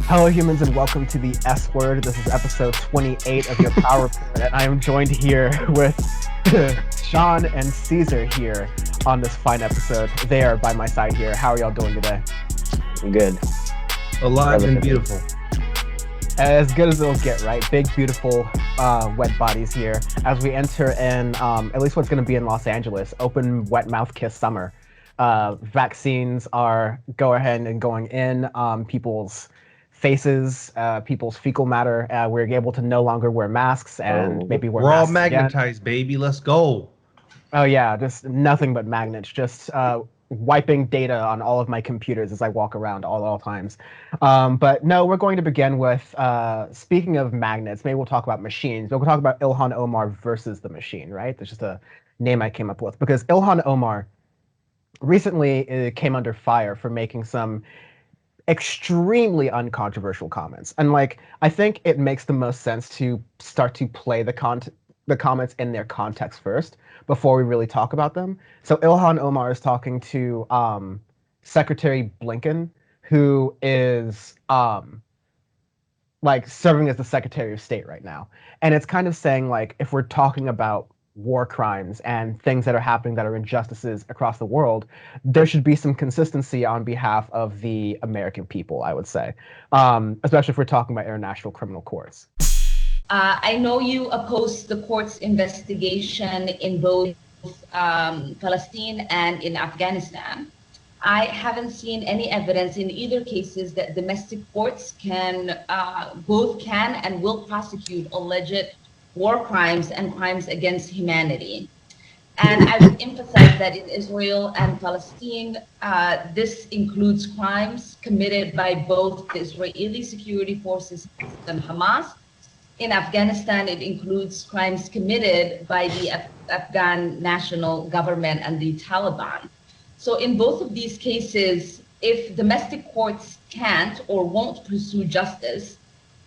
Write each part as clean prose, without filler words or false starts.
Hello, humans, and welcome to the S Word. This is episode 28 of your Power Report, and I am joined here with Sean and Caesar here on this fine episode. They are by my side here. How are y'all doing today? Good. Alive and beautiful. As good as it'll get, right? Big, beautiful, wet bodies here as we enter in, at least what's going to be in Los Angeles, open wet mouth kiss summer. Vaccines are going in people's faces, people's fecal matter. We're able to no longer wear masks and maybe wear masks all magnetized, again. baby. Let's go. Oh yeah, just nothing but magnets. Just wiping data on all of my computers as I walk around all times. But no, we're going to begin with, speaking of magnets, maybe we'll talk about machines. But we'll talk about Ilhan Omar versus the machine, right? That's just a name I came up with. Because Ilhan Omar recently came under fire for making some extremely uncontroversial comments. And I think it makes the most sense to start to play the comments in their context first before we really talk about them. So Ilhan Omar is talking to Secretary Blinken, who is serving as the Secretary of State right now. And it's kind of saying if we're talking about war crimes and things that are happening that are injustices across the world, there should be some consistency on behalf of the American people, I would say, especially if we're talking about international criminal courts. I know you opposed the court's investigation in both Palestine and in Afghanistan. I haven't seen any evidence in either cases that domestic courts both can and will prosecute alleged war crimes and crimes against humanity. And I would emphasize that in Israel and Palestine, this includes crimes committed by both the Israeli security forces and Hamas. In Afghanistan, it includes crimes committed by the Afghan national government and the Taliban. So in both of these cases, if domestic courts can't or won't pursue justice,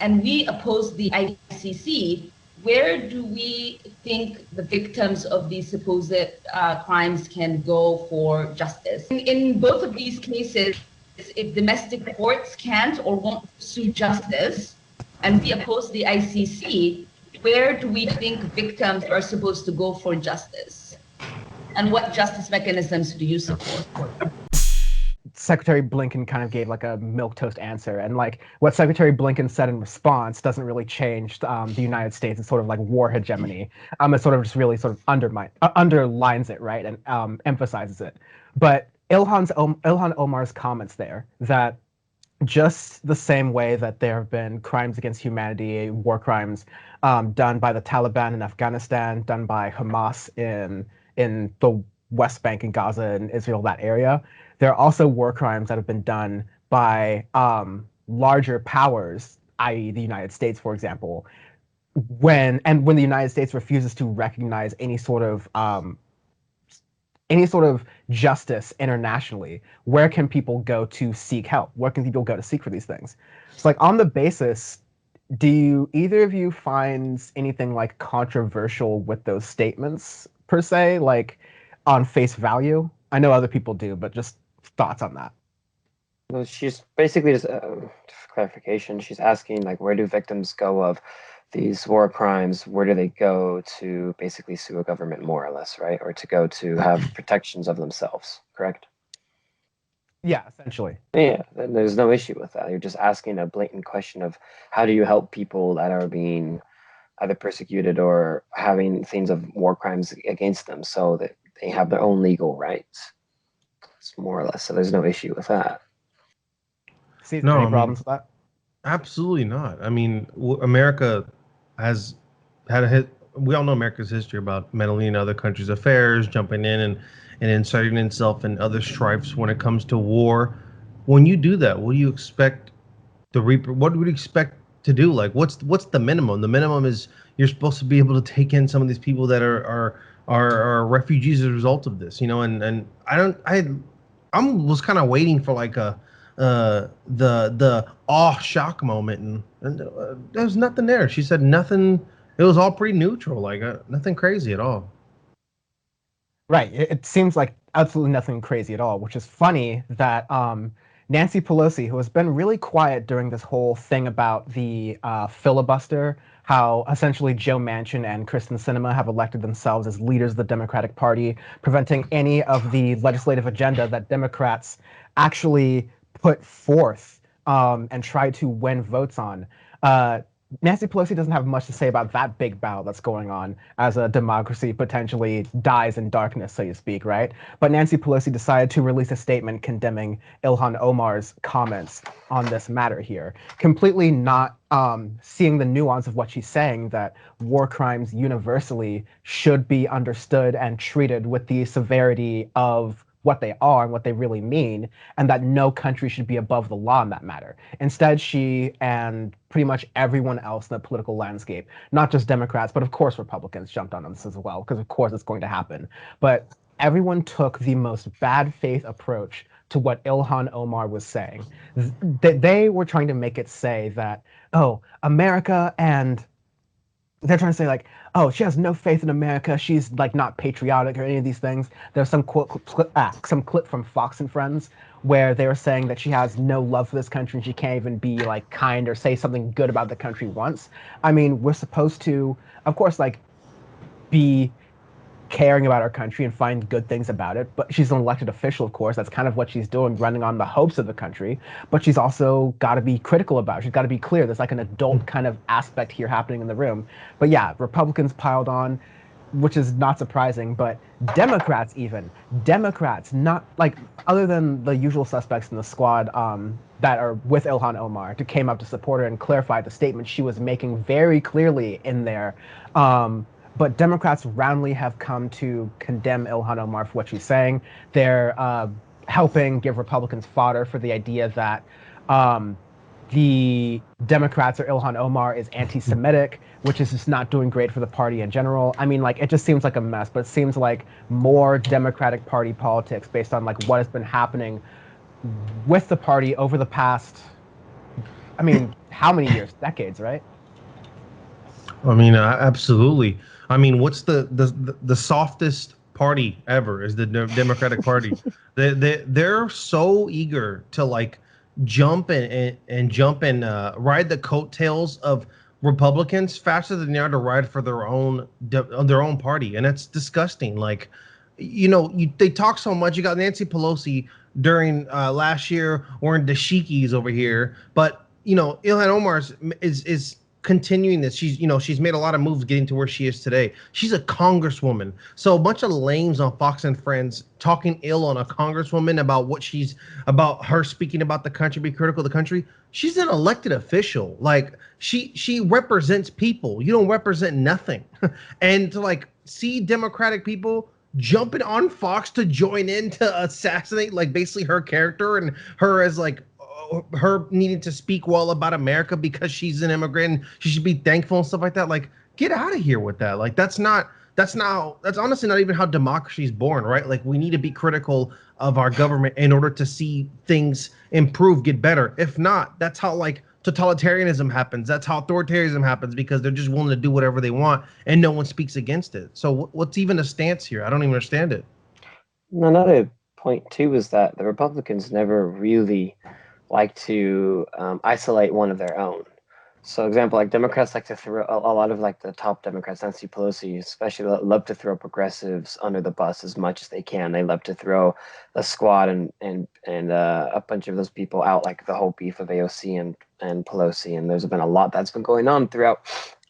and we oppose the ICC, where do we think the victims of these supposed crimes can go for justice? In both of these cases, if domestic courts can't or won't pursue justice, and we oppose the ICC, where do we think victims are supposed to go for justice? And what justice mechanisms do you support? Secretary Blinken kind of gave a milquetoast answer, and what Secretary Blinken said in response doesn't really change the United States' sort of war hegemony. It sort of just really sort of underlines it, right, and emphasizes it. But Ilhan Omar's comments there, that just the same way that there have been crimes against humanity, war crimes done by the Taliban in Afghanistan, done by Hamas in the West Bank and Gaza and Israel, that area, there are also war crimes that have been done by larger powers, i.e. the United States, for example, when the United States refuses to recognize any sort of justice internationally. Where can people go to seek help? Where can people go to seek for these things? So on the basis, do either of you find anything controversial with those statements per se, on face value? I know other people do, but just thoughts on that. Well, she's basically just clarification. She's asking where do victims go of these war crimes? Where do they go to basically sue a government, more or less, right? Or to go to have protections of themselves, correct? Yeah, essentially. Yeah, there's no issue with that. You're just asking a blatant question of how do you help people that are being either persecuted or having things of war crimes against them so that they have their own legal rights. It's more or less. So there's no issue with that. Caesar, any problems with that? Absolutely not. I mean, America has had a hit. We all know America's history about meddling in other countries' affairs, jumping in and inserting itself in other strifes when it comes to war. When you do that, what do you expect what would you expect to do? What's the minimum? The minimum is you're supposed to be able to take in some of these people that are refugees as a result of this, and I was kind of waiting for the shock moment, and there was nothing there. She said nothing. It was all pretty neutral, nothing crazy at all. Right. It seems like absolutely nothing crazy at all, which is funny that Nancy Pelosi, who has been really quiet during this whole thing about the filibuster, how essentially Joe Manchin and Kristen Sinema have elected themselves as leaders of the Democratic Party, preventing any of the legislative agenda that Democrats actually put forth and try to win votes on. Nancy Pelosi doesn't have much to say about that big battle that's going on as a democracy potentially dies in darkness, so to speak, right? But Nancy Pelosi decided to release a statement condemning Ilhan Omar's comments on this matter here, completely not seeing the nuance of what she's saying, that war crimes universally should be understood and treated with the severity of what they are and what they really mean, and that no country should be above the law in that matter. Instead, she and pretty much everyone else in the political landscape, not just Democrats, but of course Republicans jumped on this as well, because of course it's going to happen. But everyone took the most bad faith approach to what Ilhan Omar was saying. They were trying to make it say that, oh, America and they're trying to say like, oh, she has no faith in America. She's like not patriotic or any of these things. There's some some clip from Fox and Friends where they were saying that she has no love for this country and she can't even be like kind or say something good about the country once. I mean, we're supposed to, of course, like be caring about our country and find good things about it. But she's an elected official, of course. That's kind of what she's doing, running on the hopes of the country. But she's also got to be critical about it. She's got to be clear. There's like an adult kind of aspect here happening in the room. But yeah, Republicans piled on, which is not surprising. But Democrats, not like, other than the usual suspects in the squad that are with Ilhan Omar, who came up to support her and clarify the statement she was making very clearly in there. But Democrats roundly have come to condemn Ilhan Omar for what she's saying. They're helping give Republicans fodder for the idea that the Democrats or Ilhan Omar is anti-Semitic, which is just not doing great for the party in general. I mean, like, it just seems like a mess, but it seems like more Democratic Party politics based on like what has been happening with the party over the past, I mean, how many years? Decades, right? I mean, absolutely. I mean, what's the softest party ever is the Democratic Party. They're so eager to like jump and ride the coattails of Republicans faster than they are to ride for their own party, and that's disgusting. Like, they talk so much. You got Nancy Pelosi during last year wearing dashikis over here, but Ilhan Omar is continuing this. She's made a lot of moves getting to where she is today. She's a congresswoman. So a bunch of lames on Fox and Friends talking ill on a congresswoman about her speaking about the country, be critical of the country. She's an elected official. Like, she represents people. You don't represent nothing. And to like see Democratic people jumping on Fox to join in to assassinate like basically her character and her as like her needing to speak well about America because she's an immigrant and she should be thankful and stuff like that. Like, get out of here with that. Like, that's honestly not even how democracy is born, right? Like, we need to be critical of our government in order to see things improve, get better. If not, that's how like totalitarianism happens. That's how authoritarianism happens, because they're just willing to do whatever they want and no one speaks against it. So what's even a stance here? I don't even understand it. Another point too is that the Republicans never really like to isolate one of their own. So, example, like Democrats like to throw a lot of like the top Democrats, Nancy Pelosi especially, love to throw progressives under the bus as much as they can. They love to throw the squad and a bunch of those people out, like the whole beef of AOC and Pelosi. And there's been a lot that's been going on throughout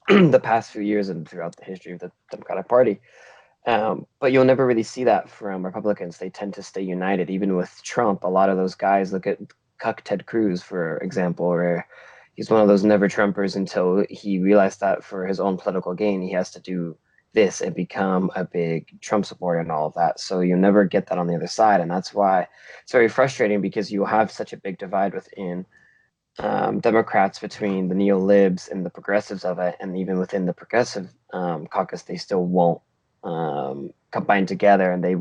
the past few years and throughout the history of the Democratic Party. But you'll never really see that from Republicans. They tend to stay united. Even with Trump, a lot of those guys, look at Ted Cruz, for example, where he's one of those never Trumpers until he realized that for his own political gain, he has to do this and become a big Trump supporter and all of that. So you never get that on the other side. And that's why it's very frustrating, because you have such a big divide within Democrats between the neo-libs and the progressives of it. And even within the progressive caucus, they still won't combine together, and they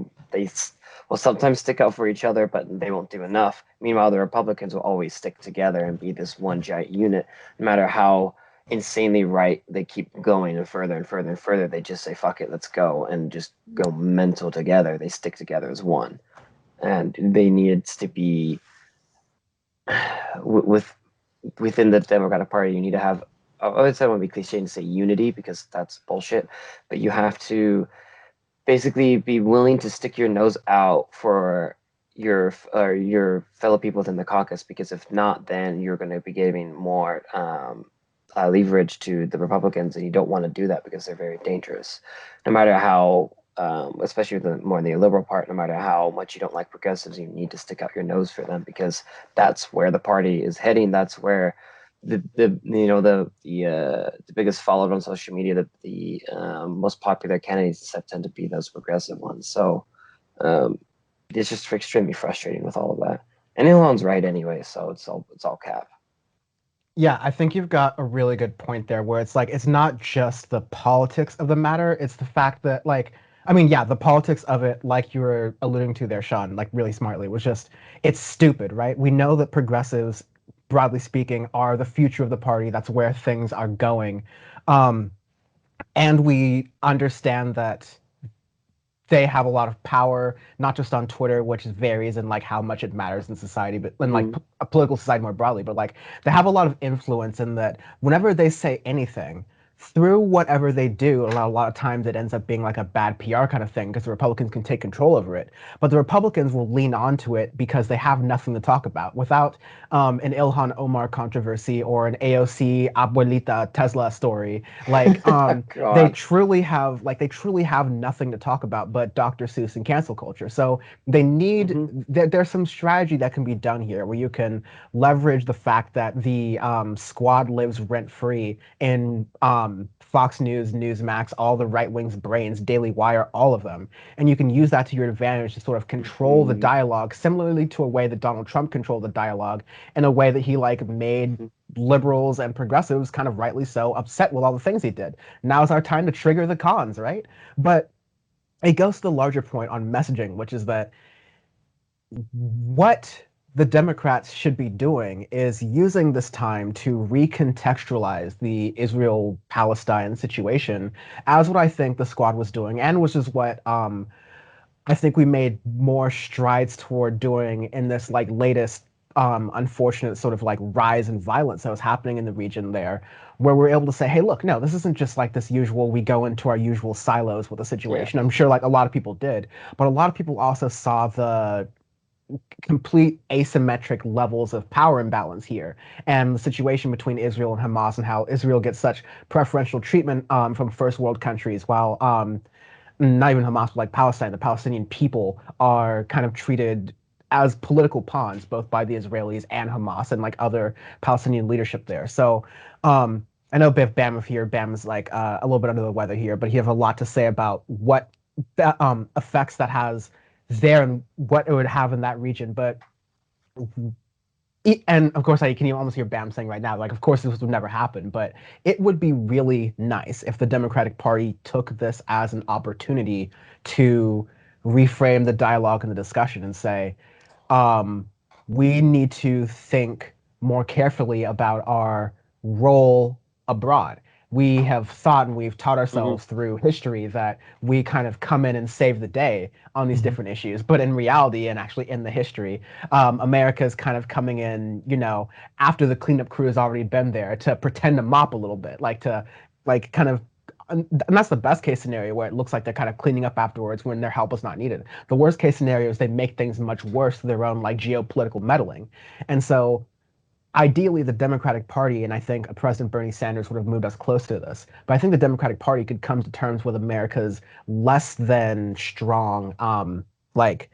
will sometimes stick out for each other, but they won't do enough. Meanwhile, the Republicans will always stick together and be this one giant unit. No matter how insanely right they keep going and further and further and further, they just say, fuck it, let's go, and just go mental together. They stick together as one. And they needed to be with within the Democratic Party, you need to have. I would say it would be cliche to say unity because that's bullshit, but you have to basically be willing to stick your nose out for your fellow people within the caucus, because if not, then you're going to be giving more leverage to the Republicans, and you don't want to do that because they're very dangerous. No matter how, especially more in the liberal part, no matter how much you don't like progressives, you need to stick out your nose for them because that's where the party is heading. That's where the biggest followed on social media, the most popular candidates have tend to be those progressive ones. So um, it's just extremely frustrating with all of that. And Ilhan's right anyway, so it's all cap. Yeah, I think you've got a really good point there where it's like it's not just the politics of the matter, it's the fact that like I mean, yeah, the politics of it, like you were alluding to there, Sean, like really smartly, was just it's stupid, right? We know that progressives, broadly speaking, are the future of the party. That's where things are going. Um, and we understand that they have a lot of power, not just on Twitter, which varies in like how much it matters in society, but in like a political society more broadly. But like they have a lot of influence in that whenever they say anything, through whatever they do, a lot of times it ends up being like a bad PR kind of thing because the Republicans can take control over it. But the Republicans will lean onto it because they have nothing to talk about. Without an Ilhan Omar controversy or an AOC Abuelita Tesla story, like God. they truly have nothing to talk about but Dr. Seuss and cancel culture. So they need there's some strategy that can be done here where you can leverage the fact that the squad lives rent free in Fox News, Newsmax, all the right wing's brains, Daily Wire, all of them, and you can use that to your advantage to sort of control the dialogue, similarly to a way that Donald Trump controlled the dialogue, in a way that he like made liberals and progressives, kind of rightly so, upset with all the things he did. Now's our time to trigger the cons, right? But it goes to the larger point on messaging, which is that what the Democrats should be doing is using this time to recontextualize the Israel-Palestine situation as what I think the squad was doing, and which is what I think we made more strides toward doing in this like latest unfortunate sort of like rise in violence that was happening in the region there, where we're able to say, hey, look, no, this isn't just like this usual, we go into our usual silos with a situation. I'm sure like a lot of people did, but a lot of people also saw the complete asymmetric levels of power imbalance here and the situation between Israel and Hamas and how Israel gets such preferential treatment from first world countries while not even Hamas, but like Palestine, the Palestinian people are kind of treated as political pawns, both by the Israelis and Hamas and like other Palestinian leadership there. So I know Biff Bam is here. Bam is like a little bit under the weather here, but he has a lot to say about what effects that has there and what it would have in that region. But and of course, I can almost hear Bam saying right now, like, of course, this would never happen, but it would be really nice if the Democratic Party took this as an opportunity to reframe the dialogue and the discussion and say, we need to think more carefully about our role abroad. We have thought and we've taught ourselves through history that we kind of come in and save the day on these different issues. But in reality, and actually in the history, America's kind of coming in, after the cleanup crew has already been there to pretend to mop a little bit, like to like kind of and that's the best case scenario where it looks like they're kind of cleaning up afterwards when their help is not needed. The worst case scenario is they make things much worse through their own like geopolitical meddling. And so ideally the Democratic Party, and I think President Bernie Sanders would have moved us close to this, but I think the Democratic Party could come to terms with America's less than strong like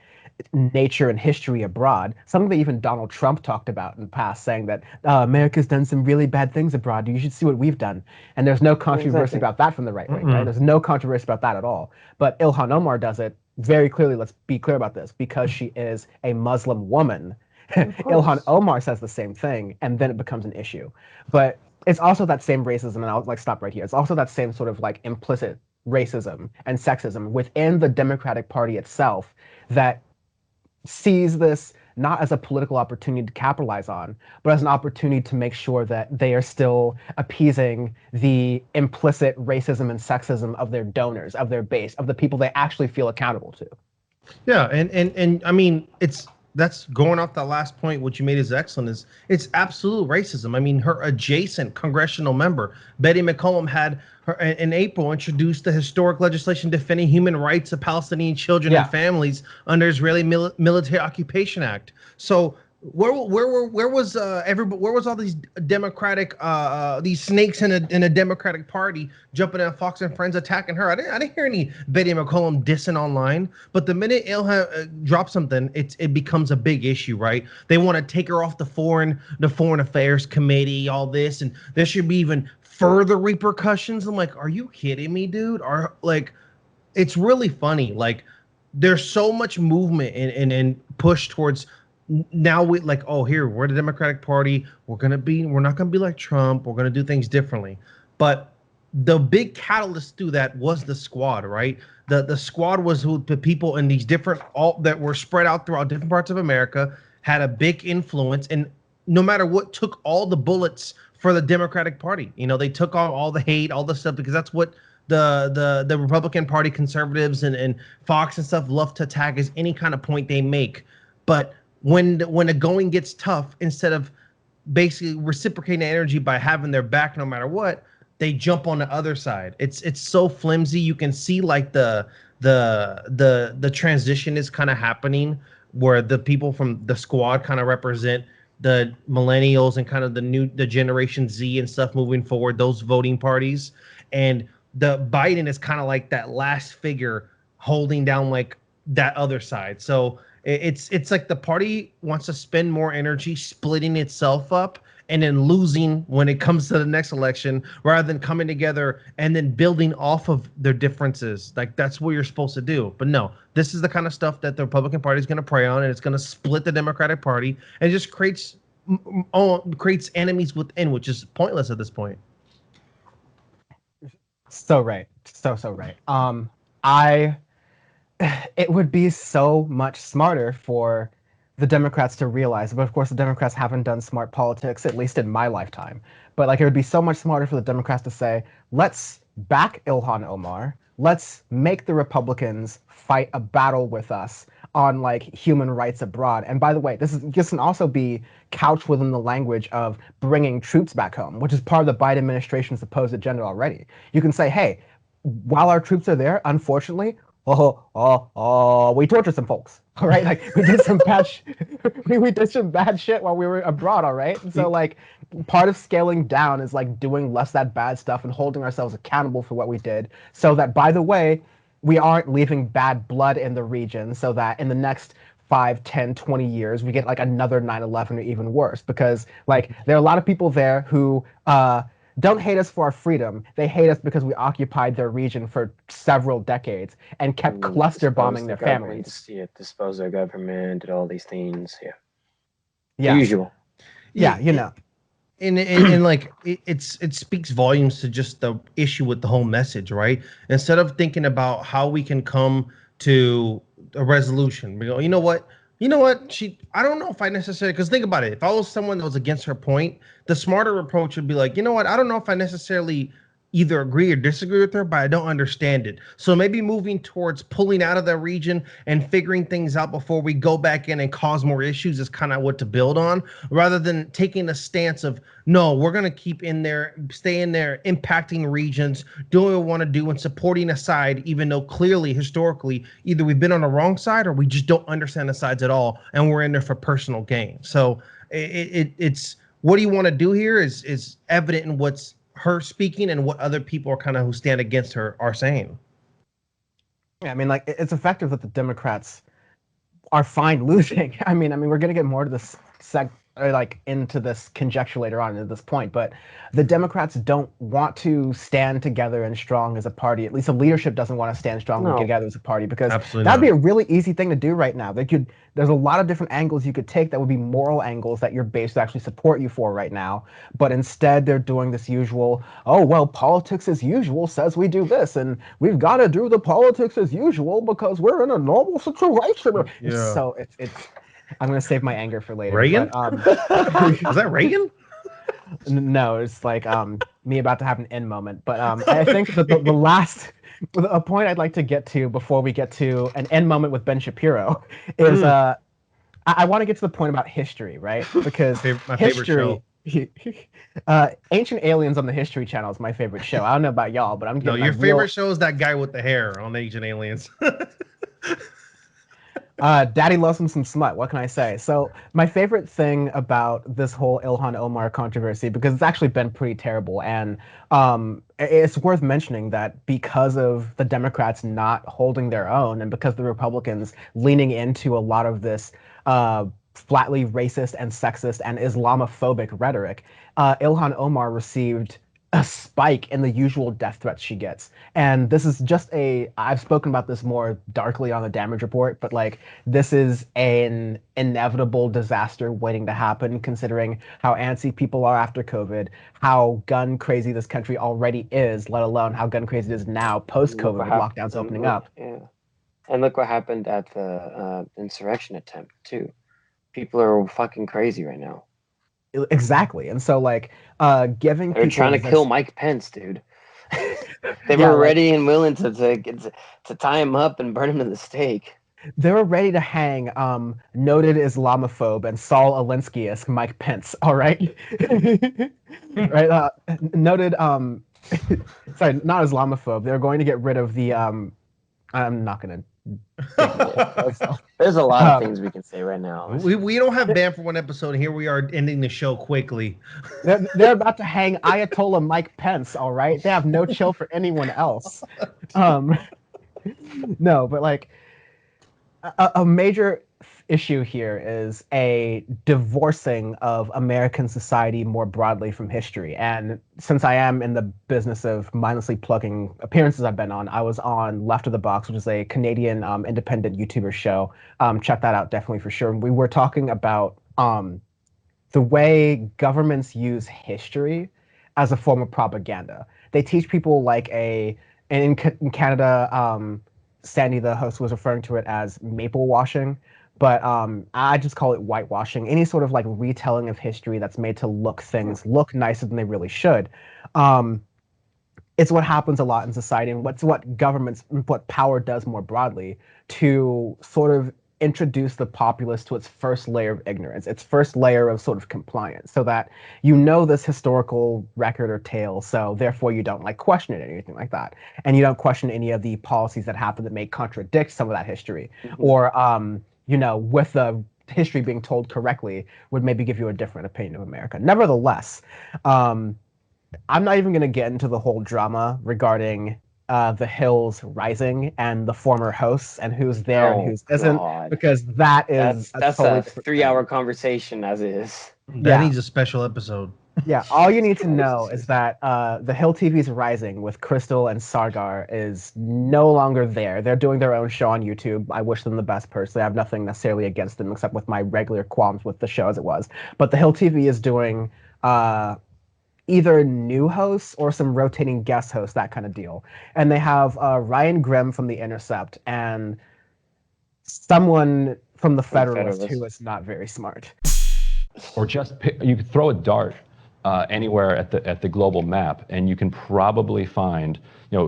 nature and history abroad, something that even Donald Trump talked about in the past, saying that America's done some really bad things abroad. You should see what we've done. And there's no controversy about that from the right wing, right? There's no controversy about that at all. But Ilhan Omar does it very clearly. Let's be clear about this, because she is a Muslim woman. Ilhan Omar says the same thing, and then it becomes an issue. But it's also that same racism, and I'll like stop right here. It's also that same sort of like implicit racism and sexism within the Democratic Party itself that sees this not as a political opportunity to capitalize on, but as an opportunity to make sure that they are still appeasing the implicit racism and sexism of their donors, of their base, of the people they actually feel accountable to. Yeah, and I mean, it's that's going off that last point. What you made is excellent. Is it's absolute racism. I mean, her adjacent congressional member, Betty McCollum, had her in April introduced the historic legislation defending human rights of Palestinian children and families under Israeli Military Occupation Act. So where was everybody? Where was all these Democratic these snakes in a Democratic Party jumping on Fox and Friends attacking her? I didn't hear any Betty McCollum dissing online. But the minute Ilhan drops something, it becomes a big issue, right? They want to take her off the foreign affairs committee, all this, and there should be even further repercussions. I'm like, are you kidding me, dude? It's really funny. Like, there's so much movement and push towards. Now we like, oh, here we're the Democratic Party. We're not gonna be like Trump. We're gonna do things differently. But the big catalyst to that was the squad, right? The squad was who the people in these different that were spread out throughout different parts of America had a big influence, and no matter what, took all the bullets for the Democratic Party. You know, they took all the hate, all the stuff, because that's what the Republican Party, conservatives and Fox and stuff love to attack as any kind of point they make. But when the going gets tough, instead of basically reciprocating energy by having their back no matter what, they jump on the other side. It's so flimsy. You can see like the transition is kind of happening, where the people from the squad kind of represent the millennials and kind of the generation Z and stuff moving forward, those voting parties. And the Biden is kind of like that last figure holding down like that other side. So it's like the party wants to spend more energy splitting itself up and then losing when it comes to the next election, rather than coming together and then building off of their differences. Like, that's what you're supposed to do. But no, this is the kind of stuff that the Republican Party is going to prey on, and it's going to split the Democratic Party and just creates enemies within, which is pointless at this point. So right. So right. It would be so much smarter for the Democrats to realize, but of course the Democrats haven't done smart politics, at least in my lifetime. But like, it would be so much smarter for the Democrats to say, let's back Ilhan Omar. Let's make the Republicans fight a battle with us on like human rights abroad. And by the way, this can also be couched within the language of bringing troops back home, which is part of the Biden administration's supposed agenda already. You can say, hey, while our troops are there, unfortunately, we tortured some folks, all right? Like, we did some bad we did some bad shit while we were abroad, all right? And so like, part of scaling down is like doing less of that bad stuff and holding ourselves accountable for what we did, so that, by the way, we aren't leaving bad blood in the region, so that in the next 5, 10, 20 years, we get like another 9/11 or even worse. Because like, there are a lot of people there who don't hate us for our freedom. They hate us because we occupied their region for several decades and kept cluster bombing their families. Yeah, disposed their government, did all these things. Yeah. The usual. Yeah, you know. And like, it speaks volumes to just the issue with the whole message, right? Instead of thinking about how we can come to a resolution, we go, you know what, I don't know if I necessarily, because think about it, if I was someone that was against her point, the smarter approach would be like, you know what, I don't know if I necessarily either agree or disagree with her, but I don't understand it. So maybe moving towards pulling out of that region and figuring things out before we go back in and cause more issues is kind of what to build on, rather than taking a stance of, no, we're going to keep in there, stay in there, impacting regions, doing what we want to do and supporting a side, even though clearly, historically, either we've been on the wrong side or we just don't understand the sides at all, and we're in there for personal gain. So it's what do you want to do here is evident in what's her speaking and what other people are kind of who stand against her are saying. Yeah, I mean, like, it's effective that the Democrats are fine losing. I mean, we're gonna get more to this into this conjecture later on at this point, but the Democrats don't want to stand together and strong as a party. At least the leadership doesn't want to stand strong together as a party, because that'd be a really easy thing to do right now. There's a lot of different angles you could take that would be moral angles that your base would actually support you for right now. But instead, they're doing this usual, oh, well, politics as usual says we do this, and we've got to do the politics as usual because we're in a normal situation. Yeah. So it's I'm going to save my anger for later. Reagan? But, is that Reagan? No, it's like me about to have an end moment. But I think that the last a point I'd like to get to before we get to an end moment with Ben Shapiro is I want to get to the point about history, right? Because My favorite show. Ancient Aliens on the History Channel is my favorite show. I don't know about y'all, but I'm No, getting your like favorite show is that guy with the hair on Ancient Aliens. Daddy loves him some smut. What can I say? So my favorite thing about this whole Ilhan Omar controversy, because it's actually been pretty terrible, and it's worth mentioning that because of the Democrats not holding their own, and because the Republicans leaning into a lot of this flatly racist and sexist and Islamophobic rhetoric, Ilhan Omar received a spike in the usual death threats she gets. And this is just I've spoken about this more darkly on the damage report, but like this is an inevitable disaster waiting to happen considering how antsy people are after COVID, how gun crazy this country already is, let alone how gun crazy it is now post-COVID with lockdowns opening up. Yeah. And look what happened at the insurrection attempt too. People are fucking crazy right now. Exactly. And so like giving They're people trying to kill Mike Pence, dude. They were ready and willing to tie him up and burn him to the stake. They were ready to hang noted Islamophobe and Saul Alinsky-esque Mike Pence, all right? Right? Noted sorry, not Islamophobe. They're going to get rid of the I'm not gonna There's a lot of things we can say right now. We don't have banned for one episode. Here we are ending the show quickly. They're about to hang Ayatollah Mike Pence, all right? They have no chill for anyone else. No, but like a major issue here is a divorcing of American society more broadly from history. And since I am in the business of mindlessly plugging appearances I've been on, I was on Left of the Box, which is a Canadian independent YouTuber show. Check that out definitely for sure. We were talking about the way governments use history as a form of propaganda. They teach people like in Canada, Sandy, the host, was referring to it as maple washing, but I just call it whitewashing. Any sort of like retelling of history that's made to things look nicer than they really should. It's what happens a lot in society, and what power does more broadly to sort of introduce the populace to its first layer of ignorance, its first layer of sort of compliance, so that you know this historical record or tale, so therefore you don't like question it or anything like that. And you don't question any of the policies that happen that may contradict some of that history, or with the history being told correctly would maybe give you a different opinion of America. Nevertheless, I'm not even going to get into the whole drama regarding the Hills Rising and the former hosts and who's there and who's isn't, because that's totally a 3-hour conversation as is. That needs a special episode. Yeah, all you need to know is that the Hill TV's Rising with Crystal and Sargar is no longer there. They're doing their own show on YouTube. I wish them the best personally. I have nothing necessarily against them except with my regular qualms with the show as it was. But the Hill TV is doing either new hosts or some rotating guest hosts, that kind of deal. And they have Ryan Grimm from The Intercept and someone from The Federalist who is not very smart. Or just you could throw a dart anywhere at the global map, and you can probably find,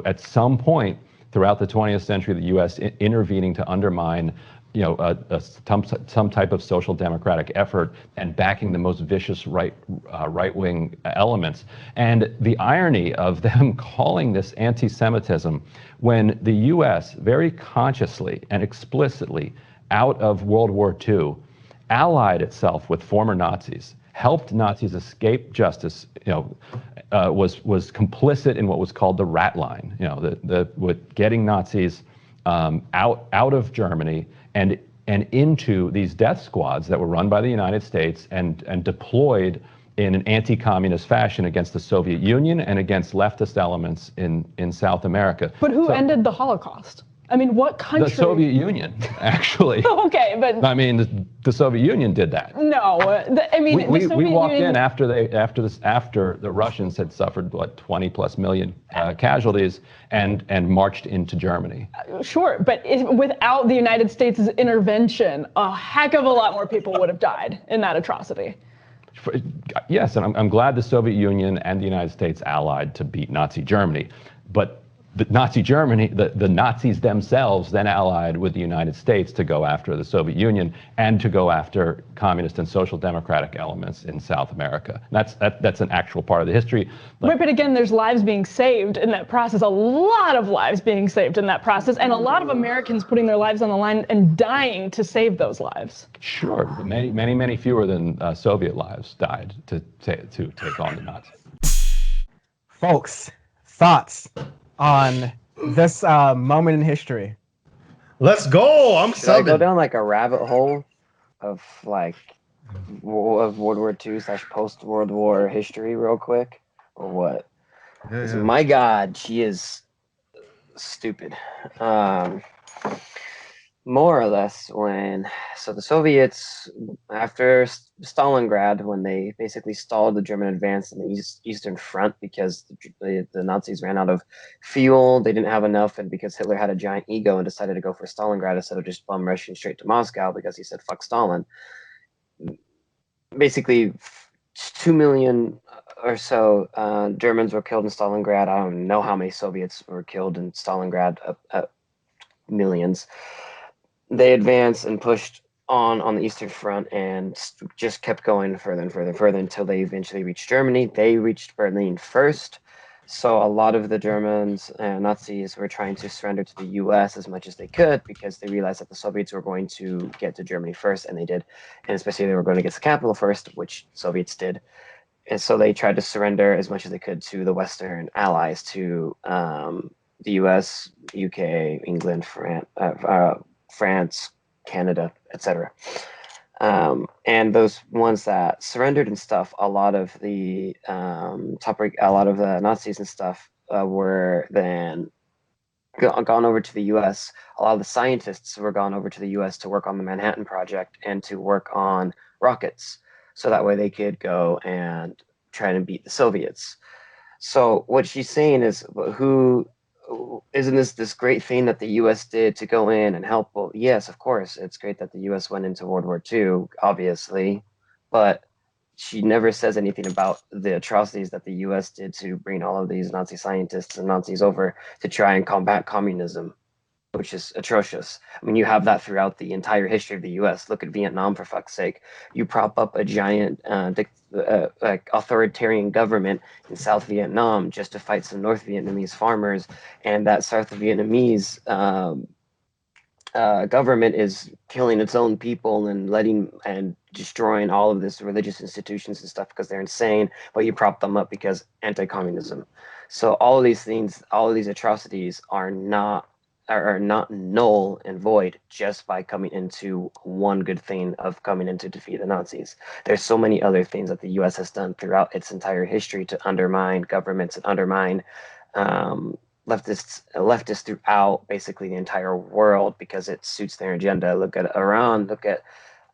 at some point throughout the 20th century, the U.S. intervening to undermine, some type of social democratic effort and backing the most vicious right-wing elements. And the irony of them calling this anti-Semitism when the U.S. very consciously and explicitly out of World War II allied itself with former Nazis, helped Nazis escape justice, was complicit in what was called the rat line, with getting Nazis out of Germany and into these death squads that were run by the United States and deployed in an anti-communist fashion against the Soviet Union and against leftist elements in South America. But who ended the Holocaust? I mean, what country? The Soviet Union, actually. Okay, but I mean, the Soviet Union did that. No, we walked in after the Russians had suffered 20+ million casualties and marched into Germany. Sure, but without the United States' intervention, a heck of a lot more people would have died in that atrocity. Yes, and I'm glad the Soviet Union and the United States allied to beat Nazi Germany, but the Nazi Germany, the Nazis themselves then allied with the United States to go after the Soviet Union and to go after communist and social democratic elements in South America. That's an actual part of the history. Right, but again, there's lives being saved in that process, a lot of lives being saved in that process, and a lot of Americans putting their lives on the line and dying to save those lives. Sure, many fewer than Soviet lives died to take on the Nazis. Folks, thoughts on this moment in history? Let's go. I'm Should I go subbing. down like a rabbit hole of like of World War II / post World War history real quick, or what? Yeah, 'Cause yeah. my God, she is stupid. More or less, so the Soviets, after Stalingrad, when they basically stalled the German advance in the Eastern Front because the Nazis ran out of fuel, they didn't have enough, and because Hitler had a giant ego and decided to go for Stalingrad instead of just bum rushing straight to Moscow because he said fuck Stalin. Basically, 2 million or so Germans were killed in Stalingrad. I don't know how many Soviets were killed in Stalingrad. Millions. They advanced and pushed on the Eastern Front and just kept going further and further and further until they eventually reached Germany. They reached Berlin first. So a lot of the Germans and Nazis were trying to surrender to the US as much as they could because they realized that the Soviets were going to get to Germany first, and they did. And especially they were going to get the capital first, which Soviets did. And so they tried to surrender as much as they could to the Western allies, to the US, UK, England, France, Canada, etc. And those ones that surrendered and stuff, a lot of the Nazis and stuff were then gone over to the US. A lot of the scientists were gone over to the US to work on the Manhattan Project and to work on rockets, so that way they could go and try to beat the Soviets. So what she's saying is, isn't this great thing that the U.S. did to go in and help? Well, yes, of course, it's great that the U.S. went into World War II, obviously, but she never says anything about the atrocities that the U.S. did to bring all of these Nazi scientists and Nazis over to try and combat communism, which is atrocious. I mean, you have that throughout the entire history of the U.S. Look at Vietnam, for fuck's sake. You prop up a giant authoritarian government in South Vietnam just to fight some North Vietnamese farmers, and that South Vietnamese government is killing its own people and destroying all of this religious institutions and stuff because they're insane, but you prop them up because anti-communism. So all of these things, all of these atrocities are not null and void just by coming into one good thing of coming in to defeat the Nazis. There's so many other things that the U.S. has done throughout its entire history to undermine governments and undermine leftists throughout basically the entire world because it suits their agenda. Look at Iran. Look at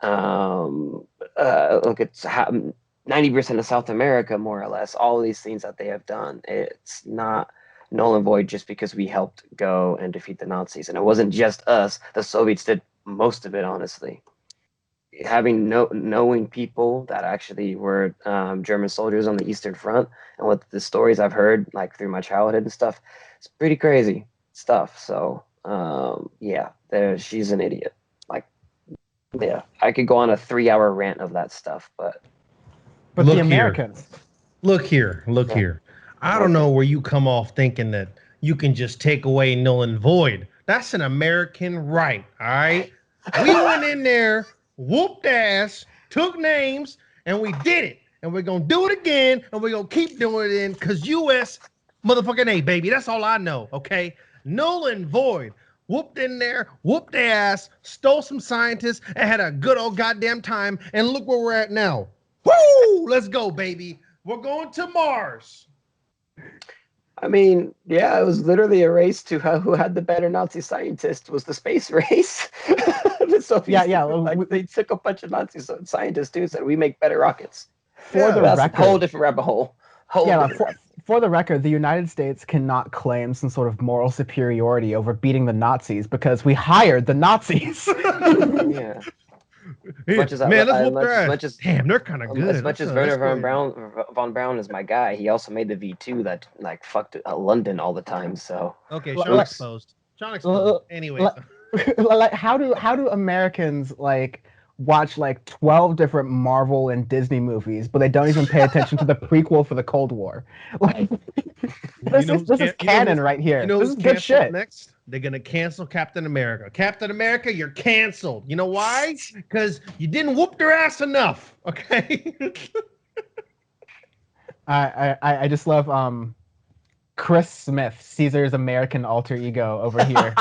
90% of South America, more or less. All of these things that they have done, it's not null and void just because we helped go and defeat the Nazis. And it wasn't just us. The Soviets did most of it, honestly. Knowing people that actually were German soldiers on the Eastern Front, and with the stories I've heard, like through my childhood and stuff, it's pretty crazy stuff. So she's an idiot. Like, yeah, I could go on a 3-hour rant of that stuff, but the Americans. Look here. I don't know where you come off thinking that you can just take away null and void. That's an American right, all right? We went in there, whooped ass, took names, and we did it. And we're going to do it again, and we're going to keep doing it because U.S. motherfucking A, baby. That's all I know, okay? Null and void. Whooped in there, whooped their ass, stole some scientists, and had a good old goddamn time. And look where we're at now. Woo! Let's go, baby. We're going to Mars. I mean, yeah, it was literally a race to who had the better Nazi scientist was the space race. The Soviets, they took a bunch of Nazi scientists too, said we make better rockets. That's a whole different rabbit hole. For the record, the United States cannot claim some sort of moral superiority over beating the Nazis because we hired the Nazis. Yeah. much as Man, let's whoop much, their ass. much as Damn, they're kind of good. as much as Let's Werner go. von Braun is my guy, he also made the V2 that like fucked London all the time. So Okay, L- Sean l- exposed. Sean exposed. Anyway, like how do Americans like watch like 12 different Marvel and Disney movies, but they don't even pay attention to the prequel for the Cold War? Like this is canon right here. You know This who's is good canceled shit. next? They're gonna cancel Captain America. Captain America, you're canceled. You know why? Because you didn't whoop their ass enough. Okay. I just love Chris Smith, Caesar's American alter ego over here.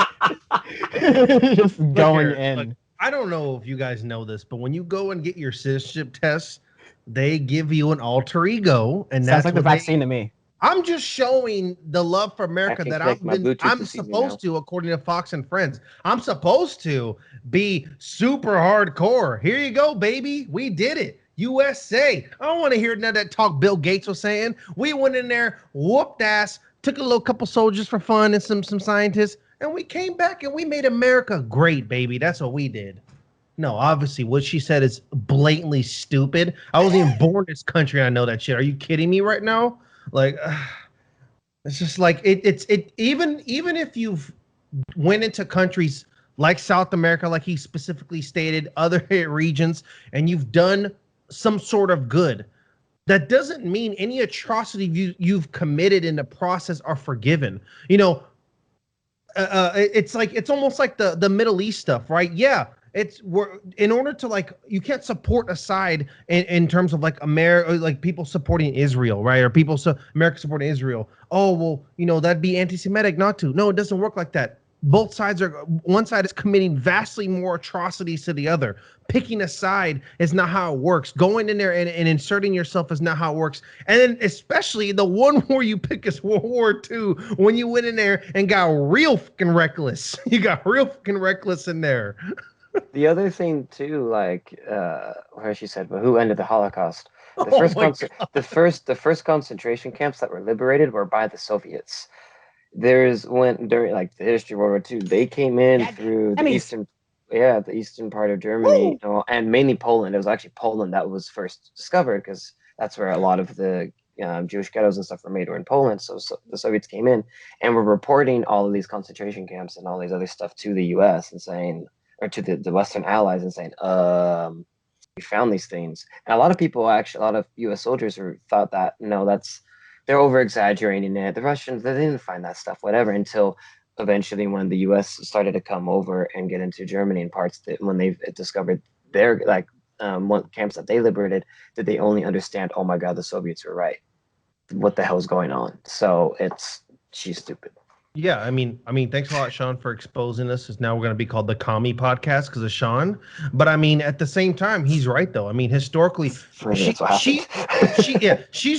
Just going in. Look, I don't know if you guys know this, but when you go and get your citizenship test, they give you an alter ego, and Sounds that's like the what they- vaccine to me. I'm just showing the love for America can that connect my Bluetooth I'm to see me supposed now. to, according to Fox and Friends. I'm supposed to be super hardcore. Here you go, baby. We did it. USA. I don't want to hear none of that talk Bill Gates was saying. We went in there, whooped ass, took a little couple soldiers for fun and some scientists, and we came back and we made America great, baby. That's what we did. No, obviously, what she said is blatantly stupid. I wasn't even born in this country. I know that shit. Are you kidding me right now? Like, it's just like it's even if you've went into countries like South America, like he specifically stated, other regions, and you've done some sort of good, that doesn't mean any atrocity you've committed in the process are forgiven. You know, it's almost like the Middle East stuff, right? Yeah. We're in order to like, you can't support a side in terms of like America, like people supporting Israel, right? Or America supporting Israel. Oh, well, you know, that'd be anti-Semitic not to. No, it doesn't work like that. Both sides one side is committing vastly more atrocities to the other. Picking a side is not how it works. Going in there and inserting yourself is not how it works. And then especially the one war you pick is World War II, when you went in there and got real fucking reckless. You got real fucking reckless in there. the other thing too, like where she said, "Well, who ended the Holocaust?" The Oh first my the first concentration camps that were liberated were by the Soviets. During like the history of World War II, they came in through the eastern part of Germany, you know, and mainly Poland. It was actually Poland that was first discovered because that's where a lot of the Jewish ghettos and stuff were made, were in Poland. So the Soviets came in and were reporting all of these concentration camps and all these other stuff to the U.S. and saying, or to the Western allies, and saying, we found these things. And a lot of people, actually, a lot of U.S. soldiers thought that, no, they're over exaggerating it. The Russians, they didn't find that stuff, whatever, until eventually when the U.S. started to come over and get into Germany and parts that when they discovered their one camps that they liberated, did they only understand, oh my God, the Soviets were right. What the hell's going on? So she's stupid. Yeah, I mean, thanks a lot, Sean, for exposing us. Because now we're going to be called the Commie Podcast because of Sean. But I mean, at the same time, he's right though. I mean, historically, she's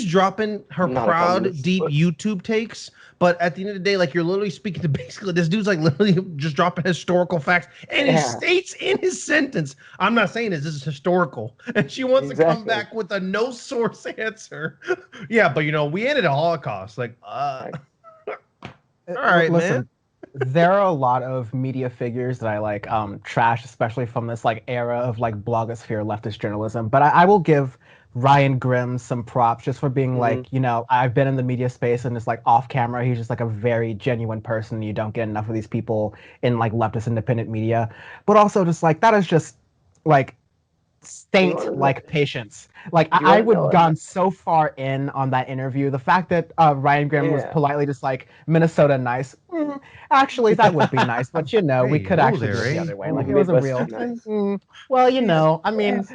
dropping her proud, deep YouTube takes. But at the end of the day, like, you're literally speaking to basically this dude's like literally just dropping historical facts, and he states in his sentence, "I'm not saying this is historical," and she wants to come back with a no source answer. Yeah, but you know, we ended the Holocaust. Like, all right, listen, man. There are a lot of media figures that I like trash, especially from this like era of like blogosphere leftist journalism. But I will give Ryan Grimm some props just for being like, you know, I've been in the media space and it's like off camera, he's just like a very genuine person. You don't get enough of these people in like leftist independent media. But also just like, that is just like saint-like patience. Like, I would have gone so far in on that interview. The fact that Ryan Grimm was politely just like, Minnesota nice. Actually, that would be nice, but you know, we could actually do it the other way. Like, it was a real. Well, you know, I mean,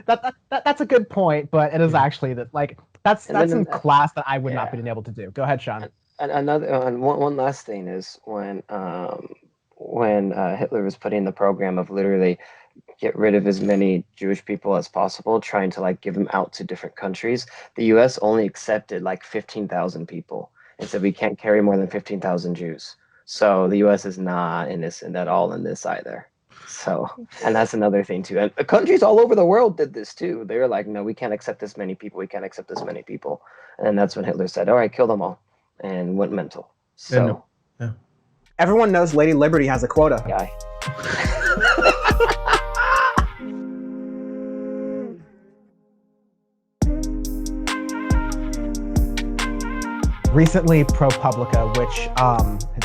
that's a good point, but it is actually that like that's some class that I would not been able to do. Go ahead, Sean. And one last thing is when Hitler was putting the program of literally get rid of as many Jewish people as possible, trying to like give them out to different countries, the U.S. only accepted like 15,000 people and said we can't carry more than 15,000 Jews. So the U.S. is not innocent at all in this either. So, and that's another thing too. And countries all over the world did this too. They were like, no, we can't accept this many people. We can't accept this many people. And that's when Hitler said, all right, kill them all, and went mental. So, everyone knows Lady Liberty has a quota. Guy. recently ProPublica, which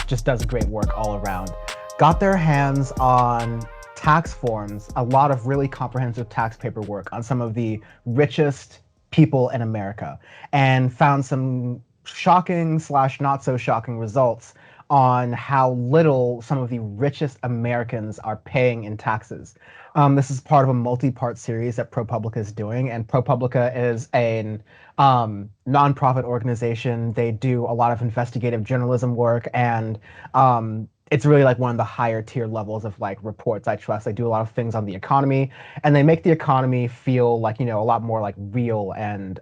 just does great work all around, got their hands on tax forms, a lot of really comprehensive tax paperwork on some of the richest people in America, and found some shocking / not so shocking results on how little some of the richest Americans are paying in taxes. This is part of a multi-part series that ProPublica is doing, and ProPublica is a nonprofit organization. They do a lot of investigative journalism work, and it's really like one of the higher tier levels of like reports I trust. They do a lot of things on the economy, and they make the economy feel like, a lot more like real, and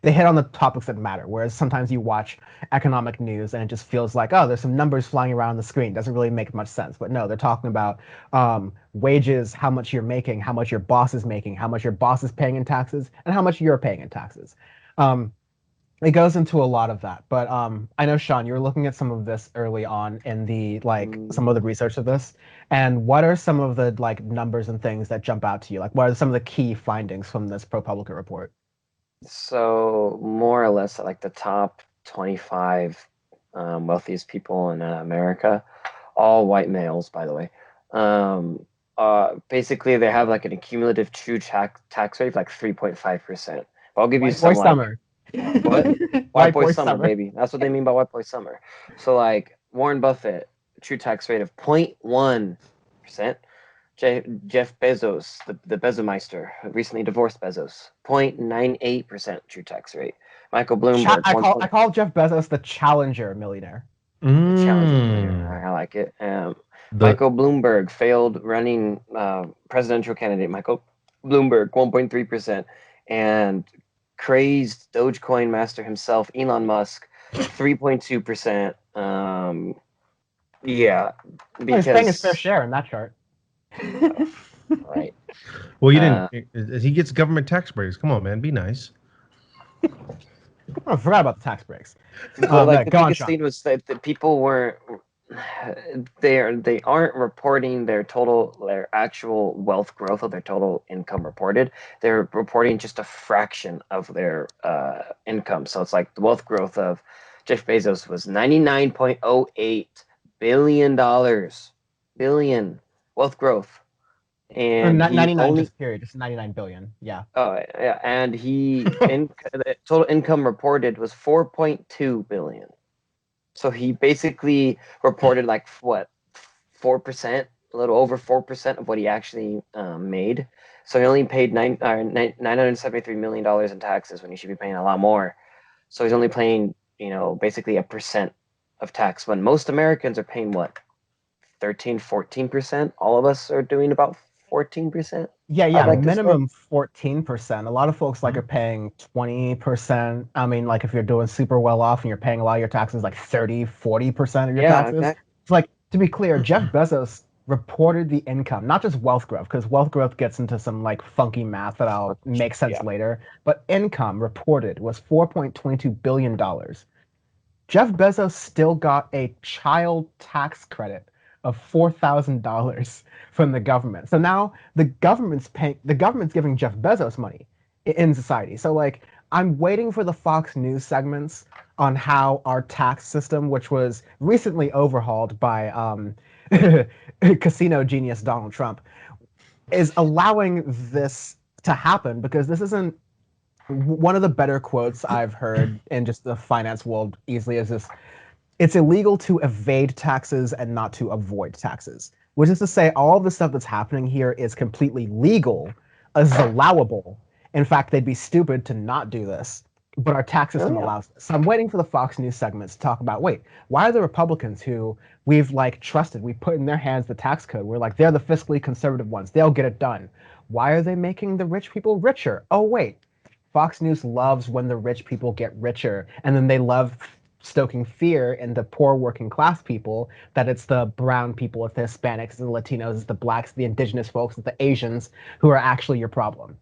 they hit on the topics that matter. Whereas sometimes you watch economic news and it just feels like, oh, there's some numbers flying around the screen. Doesn't really make much sense. But no, they're talking about wages, how much you're making, how much your boss is making, how much your boss is paying in taxes, and how much you're paying in taxes. It goes into a lot of that. But I know, Sean, you were looking at some of this early on in the some of the research of this. And what are some of the numbers and things that jump out to you? Like, what are some of the key findings from this ProPublica report? So more or less, like the top 25 wealthiest people in America, all white males, by the way. Basically, they have like an accumulative true tax rate of like 3.5%. I'll give you some boy summer. What? White boy summer, baby. That's what they mean by white boy summer. So like Warren Buffett, true tax rate of 0.1%. Jeff Bezos, the Bezomeister, recently divorced Bezos, 0.98% true tax rate. Michael Bloomberg. I call Jeff Bezos the challenger millionaire. Challenger millionaire. I like it. Michael Bloomberg, failed running presidential candidate. Michael Bloomberg, 1.3%. And crazed Dogecoin master himself, Elon Musk, 3.2%. Yeah. He's paying his fair share in that chart. Right. Well, you didn't. He gets government tax breaks. Come on, man, be nice. I forgot about the tax breaks. The biggest thing was that the people weren't. They aren't reporting their actual wealth growth of their total income reported. They're reporting just a fraction of their income. So it's like the wealth growth of Jeff Bezos was $99.08 billion wealth growth, and 99 just period, just 99 billion. Yeah. Oh yeah, and the total income reported was 4.2 billion. So he basically reported like what, 4%, a little over 4% of what he actually made. So he only paid $973 million in taxes when he should be paying a lot more. So he's only paying, basically 1% of tax when most Americans are paying what, 13-14%. All of us are doing about 14%. Yeah, minimum 14%. A lot of folks are paying 20%. I mean, like if you're doing super well off and you're paying a lot of your taxes, like 30-40% of your taxes. Exactly. It's like, to be clear, Jeff Bezos reported the income, not just wealth growth, because wealth growth gets into some like funky math that I'll make sense later, but income reported was $4.22 billion. Jeff Bezos still got a child tax credit of $4,000 from the government. So now the government's giving Jeff Bezos money in society. So like, I'm waiting for the Fox News segments on how our tax system, which was recently overhauled by casino genius Donald Trump, is allowing this to happen, because this isn't one of the better quotes I've heard in just the finance world easily is this: it's illegal to evade taxes and not to avoid taxes, which is to say all of the stuff that's happening here is completely legal, is allowable. In fact, they'd be stupid to not do this, but our tax system allows this. So I'm waiting for the Fox News segments to talk about, wait, why are the Republicans who we've trusted, we put in their hands the tax code, we're like, they're the fiscally conservative ones, they'll get it done. Why are they making the rich people richer? Oh, wait, Fox News loves when the rich people get richer, and then they love stoking fear in the poor working class people, that it's the brown people, it's the Hispanics, it's the Latinos, it's the blacks, the indigenous folks, it's the Asians who are actually your problem.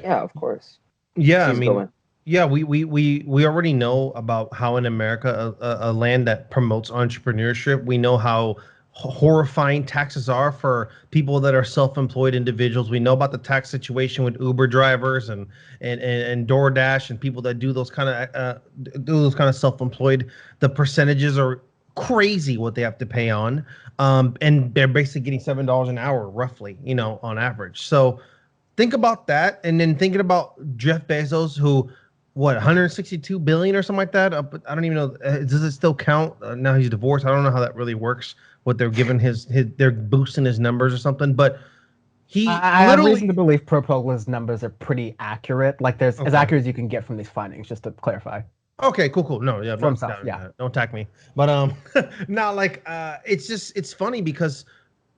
Yeah, of course. Yeah, I mean, yeah, we already know about how in America, a land that promotes entrepreneurship, we know how horrifying taxes are for people that are self-employed individuals. We know about the tax situation with Uber drivers and DoorDash and people that do those kind of self-employed. The percentages are crazy what they have to pay on, and they're basically getting $7 an hour roughly, on average. So think about that, and then thinking about Jeff Bezos, who, 162 billion or something like that. But I don't even know. Does it still count? Now he's divorced. I don't know how that really works. What they're giving they're boosting his numbers or something. But he I have literally. reason to believe ProPublica's numbers are pretty accurate. Like, there's as accurate as you can get from these findings. Just to clarify. Okay, cool. No, yeah, For himself, yeah. Don't attack me. But now, like, it's funny because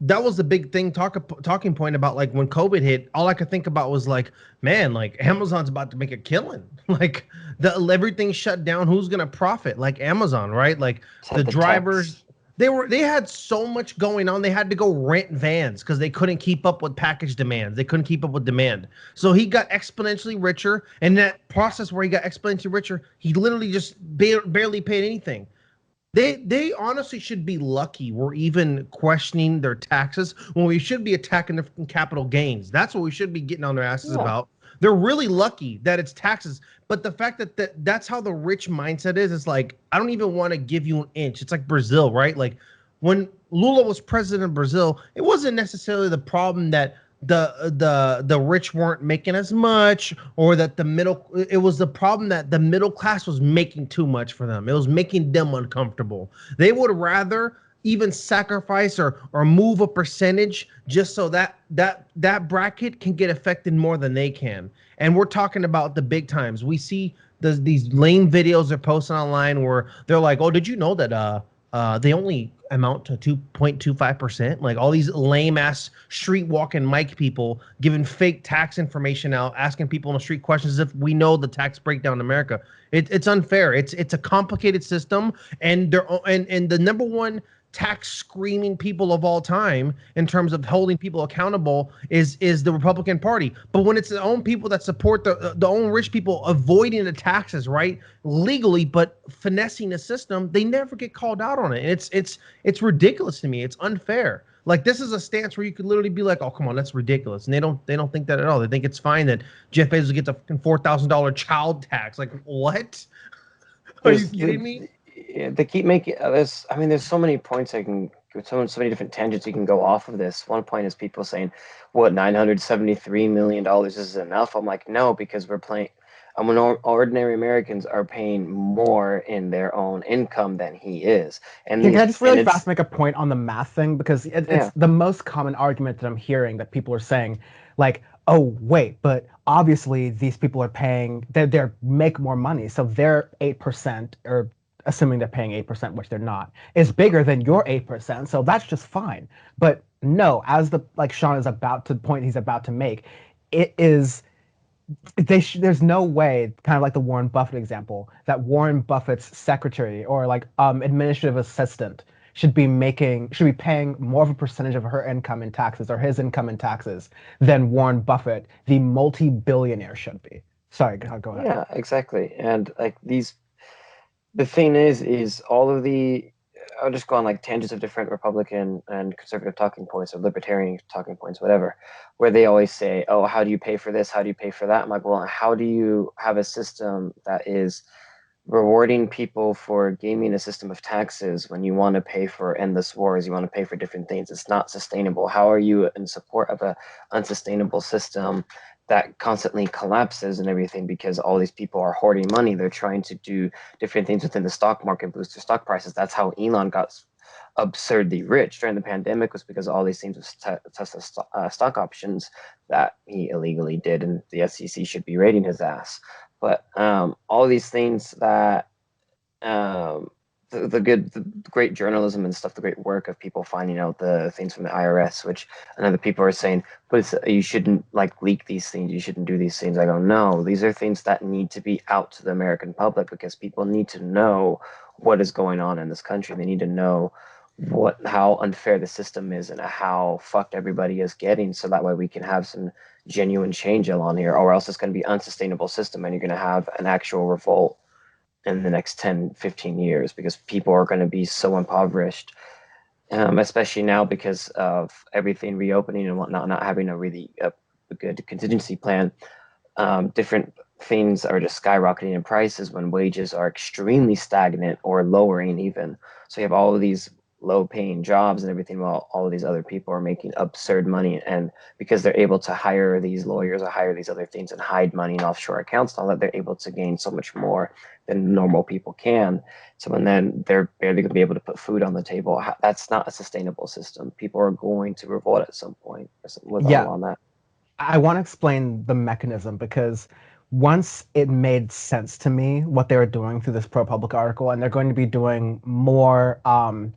that was the big thing, talking point about, like, when COVID hit. All I could think about was, like, man, like, Amazon's about to make a killing. Like, everything shut down. Who's gonna profit? Like Amazon, right? Like the drivers. They had so much going on. They had to go rent vans because they couldn't keep up with package demands. They couldn't keep up with demand. So he got exponentially richer. And that process where he got exponentially richer, he literally just barely paid anything. They honestly should be lucky we're even questioning their taxes when we should be attacking their capital gains. That's what we should be getting on their asses about. They're really lucky that it's taxes. But the fact that's how the rich mindset is, it's like, I don't even want to give you an inch. It's like Brazil, right? Like when Lula was president of Brazil, it wasn't necessarily the problem that the rich weren't making as much, or that it was the problem that the middle class was making too much for them. It was making them uncomfortable. They would rather even sacrifice or move a percentage just so that bracket can get affected more than they can. And we're talking about the big times. We see these lame videos they're posting online where they're like, oh, did you know that they only amount to 2.25%? Like, all these lame ass street walking mic people giving fake tax information out, asking people on the street questions as if we know the tax breakdown in America. It's unfair. It's a complicated system, and the number one tax screaming people of all time in terms of holding people accountable is the Republican Party. But when it's the own people that support the own rich people avoiding the taxes, right, legally, but finessing the system, they never get called out on it. And it's ridiculous to me. It's unfair. Like, this is a stance where you could literally be like, oh, come on, that's ridiculous. And they don't think that at all. They think it's fine that Jeff Bezos gets a $4,000 child tax. Like, what? Are you kidding me? They keep making this. I mean, there's so many points so many different tangents you can go off of this. One point is people saying, what, $973 million is enough? I'm like, no, because ordinary Americans are paying more in their own income than he is. And can I just really fast make a point on the math thing? Because it's the most common argument that I'm hearing, that people are saying, like, oh, wait, but obviously these people are paying, they make more money, so their 8%, or assuming they're paying 8%, which they're not, is bigger than your 8%, so that's just fine. But no, as Sean is about to make, it is, there's no way, kind of like the Warren Buffett example, that Warren Buffett's secretary or administrative assistant should be paying more of a percentage of her income in taxes, or his income in taxes, than Warren Buffett, the multi-billionaire, should be. Sorry, go ahead. Yeah, exactly. And like the thing is all of I'll just go on like tangents of different Republican and conservative talking points, or libertarian talking points, whatever, where they always say, oh, how do you pay for this? How do you pay for that? I'm like, well, how do you have a system that is rewarding people for gaming a system of taxes when you want to pay for endless wars, you want to pay for different things? It's not sustainable. How are you in support of a unsustainable system that constantly collapses and everything because all these people are hoarding money? They're trying to do different things within the stock market, boost their stock prices. That's how Elon got absurdly rich during the pandemic, was because all these things with Tesla stock options that he illegally did, and the SEC should be rating his ass. But all these things that the great journalism and stuff, the great work of people finding out the things from the IRS, which other people are saying, but you shouldn't like leak these things, you shouldn't do these things. I go, no, these are things that need to be out to the American public, because people need to know what is going on in this country. They need to know how unfair the system is and how fucked everybody is getting, so that way we can have some genuine change along here, or else it's going to be an unsustainable system and you're going to have an actual revolt in the next 10-15 years, because people are going to be so impoverished especially now because of everything reopening and whatnot, not having a really a good contingency plan. Different things are just skyrocketing in prices when wages are extremely stagnant or lowering even. So you have all of these low-paying jobs and everything, while all of these other people are making absurd money, and because they're able to hire these lawyers or hire these other things and hide money in offshore accounts and all that, they're able to gain so much more than normal people can. So and then they're barely going to be able to put food on the table. That's not a sustainable system. People are going to revolt at some point or something with Yeah, all on that. I want to explain the mechanism because once it made sense to me what they were doing through this ProPublica article, and they're going to be doing more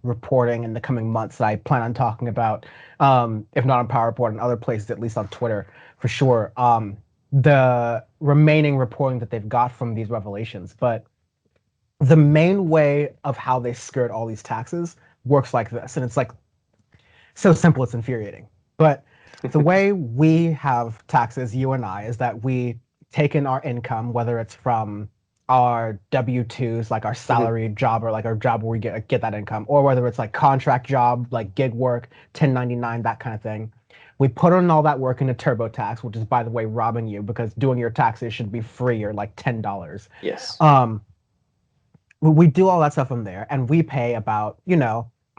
reporting in the coming months that I plan on talking about, if not on PowerPoint and other places, at least on Twitter for sure. The remaining reporting that they've got from these revelations, but the main way of how they skirt all these taxes works like this, and it's like so simple it's infuriating. But the way we have taxes, you and I, is that we take in our income, whether it's from our W-2s, like our salary job, or like our job where we get that income, or whether it's like contract job, like gig work, 1099, that kind of thing. We put in all that work into TurboTax, which is, by the way, robbing you because doing your taxes should be free or like $10. Yes. We do all that stuff in there, and we pay about,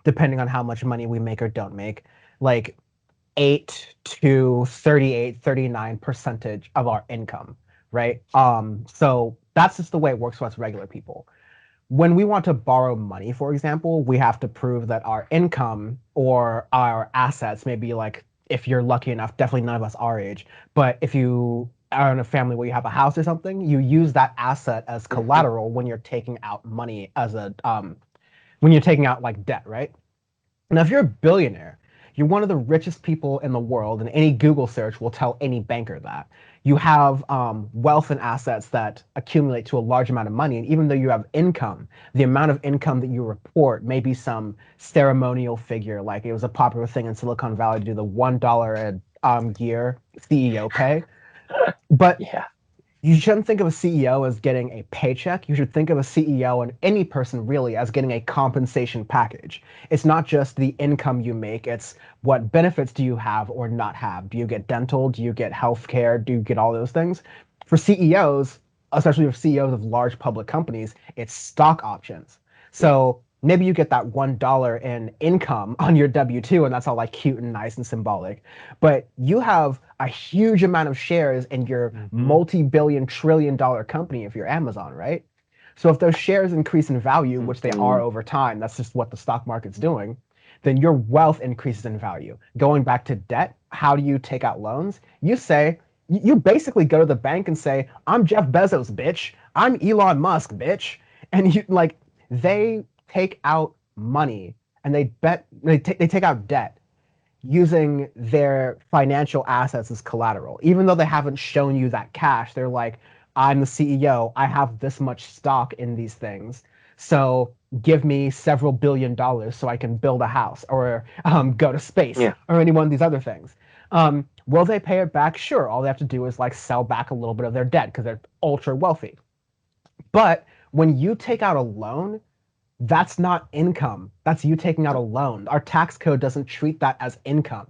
depending on how much money we make or don't make, like 8 to 38, 39% of our income, right? So that's just the way it works for us regular people. When we want to borrow money, for example, we have to prove that our income or our assets, maybe like if you're lucky enough, definitely none of us our age, but if you are in a family where you have a house or something, you use that asset as collateral when you're taking out money as when you're taking out like debt, right? Now, if you're a billionaire, you're one of the richest people in the world, and any Google search will tell any banker that. You have wealth and assets that accumulate to a large amount of money, and even though you have income, the amount of income that you report may be some ceremonial figure, like it was a popular thing in Silicon Valley to do the $1 a year CEO pay. But Yeah. you shouldn't think of a CEO as getting a paycheck. You should think of a CEO and any person really as getting a compensation package. It's not just the income you make, it's what benefits do you have or not have. Do you get dental? Do you get health care? Do you get all those things? For CEOs, especially for CEOs of large public companies, it's stock options. So maybe you get that $1 in income on your W-2, and that's all like cute and nice and symbolic. But you have a huge amount of shares in your multi-billion, trillion-dollar company if you're Amazon, right? So if those shares increase in value, which they are over time, that's just what the stock market's doing, then your wealth increases in value. Going back to debt, how do you take out loans? You basically go to the bank and say, I'm Jeff Bezos, bitch. I'm Elon Musk, bitch. And they take out money and they take out debt using their financial assets as collateral. Even though they haven't shown you that cash, they're like, I'm the CEO, I have this much stock in these things, so give me several $billion so I can build a house or go to space or any one of these other things. Will they pay it back? Sure. All they have to do is like sell back a little bit of their debt because they're ultra wealthy. But when you take out a loan, that's not income. That's you taking out a loan. Our tax code doesn't treat that as income.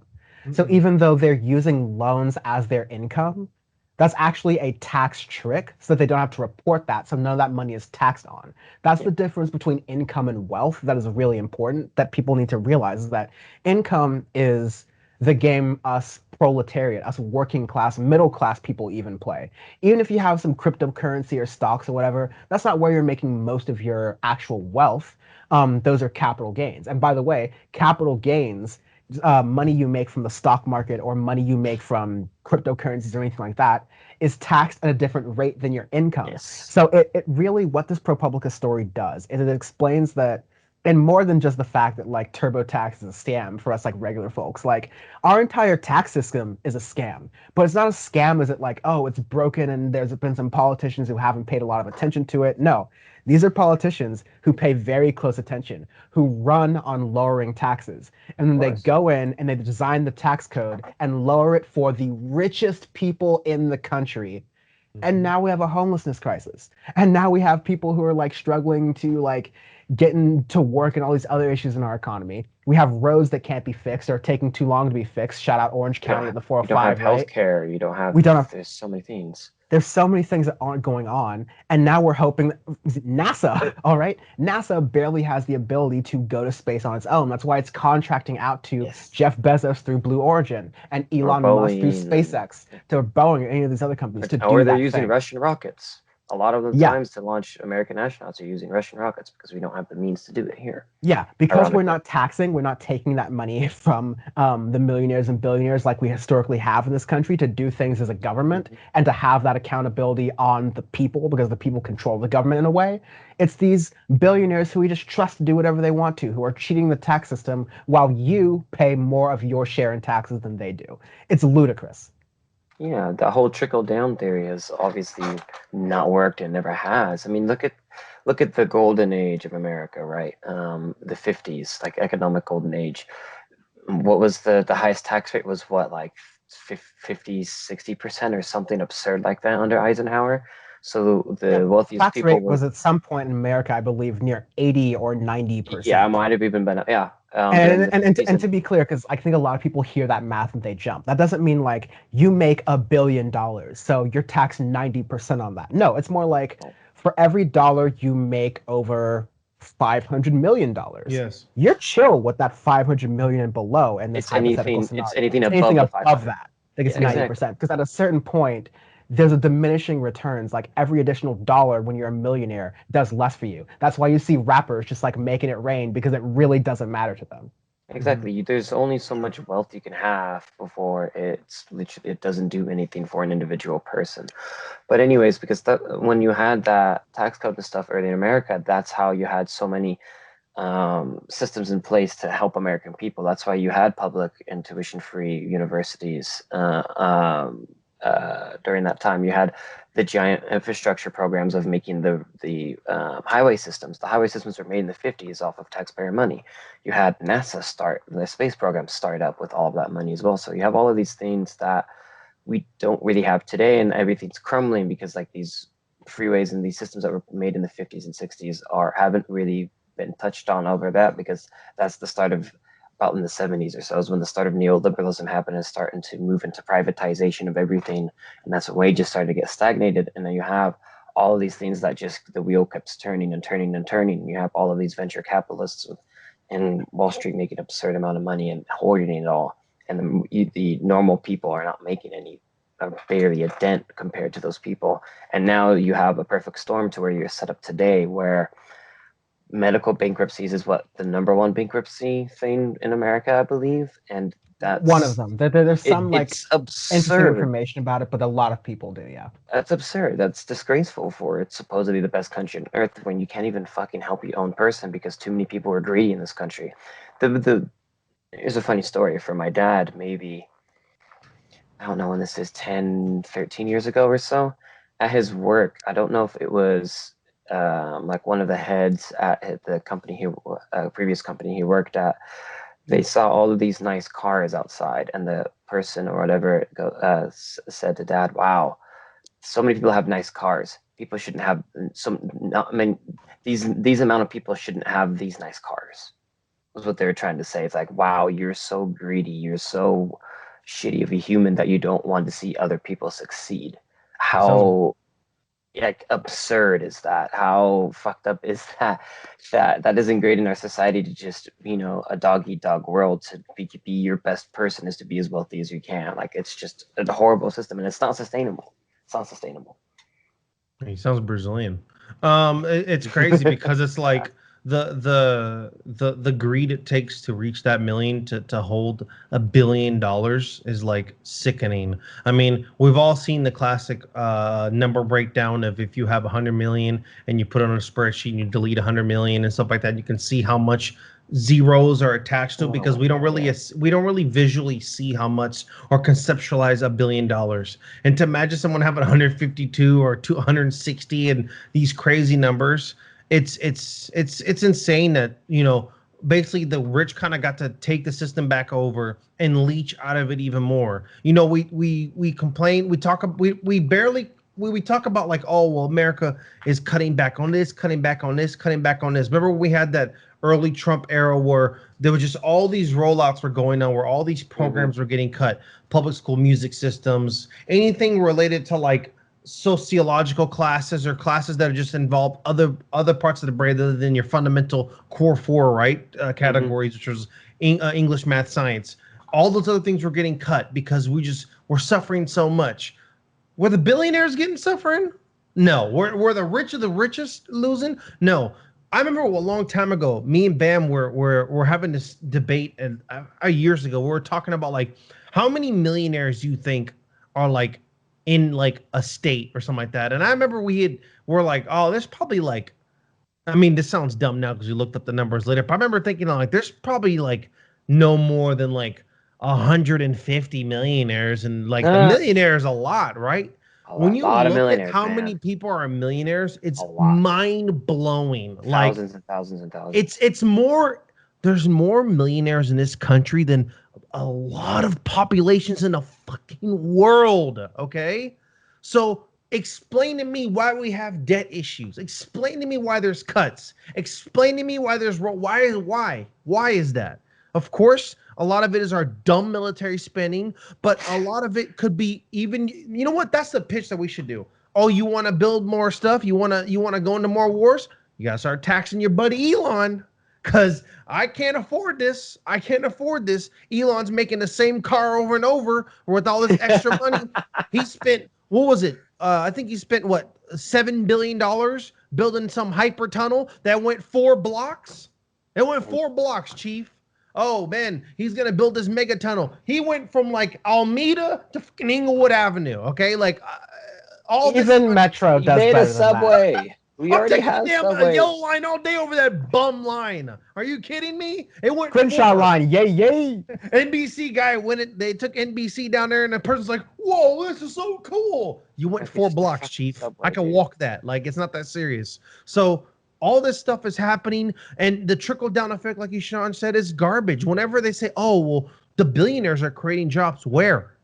So even though they're using loans as their income, that's actually a tax trick so that they don't have to report that. So none of that money is taxed on. That's the difference between income and wealth that is really important that people need to realize, is that income is the game us proletariat, us working class, middle class people even play. Even if you have some cryptocurrency or stocks or whatever, that's not where you're making most of your actual wealth. Those are capital gains. And by the way, capital gains, money you make from the stock market or money you make from cryptocurrencies or anything like that, is taxed at a different rate than your income. Yes. So it really, what this ProPublica story does is it explains that, and more than just the fact that like TurboTax is a scam for us like regular folks, like our entire tax system is a scam. But it's not a scam as it like, oh, it's broken and there's been some politicians who haven't paid a lot of attention to it. No, these are politicians who pay very close attention, who run on lowering taxes. And then they go in and they design the tax code and lower it for the richest people in the country And now we have a homelessness crisis. And now we have people who are like struggling to like get into work and all these other issues in our economy. We have roads that can't be fixed or taking too long to be fixed. Shout out Orange County at the You don't have 405, right? healthcare. You don't have. We don't have There's so many things. There's so many things that aren't going on, and now we're hoping that NASA, all right, NASA barely has the ability to go to space on its own. That's why it's contracting out to Jeff Bezos through Blue Origin and Elon Musk through SpaceX to Boeing or any of these other companies to do or they're that using thing. Russian rockets. A lot of the times to launch American astronauts are using Russian rockets because we don't have the means to do it here. Yeah, because we're not taxing, we're not taking that money from the millionaires and billionaires like we historically have in this country to do things as a government and to have that accountability on the people because the people control the government in a way. It's these billionaires who we just trust to do whatever they want to, who are cheating the tax system while you pay more of your share in taxes than they do. It's ludicrous. Yeah, the whole trickle down theory has obviously not worked and never has. I mean, look at the golden age of America, right? The 50s, like economic golden age. What was the highest tax rate was what, like 50, 60% or something absurd like that under Eisenhower. So the wealthiest tax people rate was at some point in America, I believe, near 80 or 90%. Yeah, it might have even been, yeah. And to be clear, because I think a lot of people hear that math and they jump. That doesn't mean like you make $1 billion, so you're taxed 90% on that. No, it's more like for every dollar you make over $500 million, yes, you're chill with that 500 million and below. And this hypothetical scenario, it's anything above that. I think it's 90%. Because at a certain point, there's a diminishing returns. Like every additional dollar when you're a millionaire does less for you. That's why you see rappers just like making it rain because it really doesn't matter to them. Exactly. There's only so much wealth you can have before it doesn't do anything for an individual person. But anyways, because when you had that tax code and stuff early in America, that's how you had so many systems in place to help American people. That's why you had public and tuition-free universities. During that time, you had the giant infrastructure programs of making the highway systems. The highway systems were made in the 50s off of taxpayer money. You had NASA start the space program start up with all of that money as well. So you have all of these things that we don't really have today, and everything's crumbling because like these freeways and these systems that were made in the 50s and 60s haven't really been touched on over that, because that's the start of about in the 70s or so is when the start of neoliberalism happened and starting to move into privatization of everything. And that's when wages started to get stagnated. And then you have all of these things that just the wheel keeps turning and turning and turning. You have all of these venture capitalists in Wall Street making an absurd amount of money and hoarding it all. And the normal people are not making barely a dent compared to those people. And now you have a perfect storm to where you're set up today where medical bankruptcies is what the #1 bankruptcy thing in America, I believe, and that's one of them. There's some it's interesting absurd information about it, but a lot of people do. Yeah, that's absurd. That's disgraceful for it's supposedly the best country on earth when you can't even fucking help your own person because too many people are greedy in this country. Here's a funny story from my dad. Maybe I don't know when this is 10, 13 years ago or so. At his work, I don't know if it was like one of the heads at the company previous company he worked at, they saw all of these nice cars outside, and the person or whatever said to Dad, "Wow, so many people have nice cars. People shouldn't have these amount of people shouldn't have these nice cars." Was what they were trying to say. It's like, wow, you're so greedy, you're so shitty of a human that you don't want to see other people succeed. How like absurd is that? How fucked up is that? That isn't great in our society to just, a dog eat dog world. To be your best person is to be as wealthy as you can. Like, it's just a horrible system, and it's not sustainable. It's not sustainable. He sounds Brazilian. It's crazy because it's like the greed it takes to reach that million to hold $1 billion is like sickening. I mean, we've all seen the classic number breakdown of if you have 100 million and you put it on a spreadsheet and you delete 100 million and stuff like that, you can see how much zeros are attached to it because we don't really visually see how much or conceptualize $1 billion. And to imagine someone having 152 or 260 and these crazy numbers, it's insane that basically the rich kind of got to take the system back over and leech out of it even more. We complain, we talk, we barely we talk about like, oh, well, America is cutting back on this, cutting back on this, cutting back on this. Remember when we had that early Trump era where there was just all these rollouts were going on, where all these programs were getting cut, public school music systems, anything related to like sociological classes or classes that just involve other parts of the brain other than your fundamental core four, right? Categories, which was English, math, science. All those other things were getting cut because we're suffering so much. Were the billionaires getting suffering? No. Were the rich of the richest losing? No. I remember a long time ago, me and Bam were having this debate, and years ago, we were talking about like how many millionaires do you think are like in like a state or something like that. And I remember we're like, oh, there's probably like, I mean, this sounds dumb now because we looked up the numbers later, but I remember thinking like there's probably like no more than like 150 millionaires, and like the millionaire is a lot, right? When you look at how many people are millionaires, it's mind blowing. Thousands and thousands and thousands. It's more. There's more millionaires in this country than a lot of populations in the fucking world. Okay, so explain to me why we have debt issues. Explain to me why there's cuts. Explain to me why there's why is that? Of course, a lot of it is our dumb military spending, but a lot of it could be even, you know what? That's the pitch that we should do. Oh, you want to build more stuff? You want to go into more wars? You got to start taxing your buddy Elon, because I can't afford this. I can't afford this. Elon's making the same car over and over with all this extra money. He spent, what was it? I think he spent, what, $7 billion building some hyper tunnel that went 4 blocks? It went 4 blocks, Chief. Oh, man, he's going to build this mega tunnel. He went from, like, Alameda to fucking Inglewood Avenue, okay? Like, all this. Even Metro does better than subway. that. We already have subways. Yellow line all day over that bum line. Are you kidding me? It went Crenshaw line, yay. NBC guy they took NBC down there, and the person's like, "Whoa, this is so cool." You went 4 blocks, Chief. Subway, I can walk that. Like, it's not that serious. So all this stuff is happening, and the trickle-down effect, like Sean said, is garbage. Whenever they say, oh, well, the billionaires are creating jobs, where?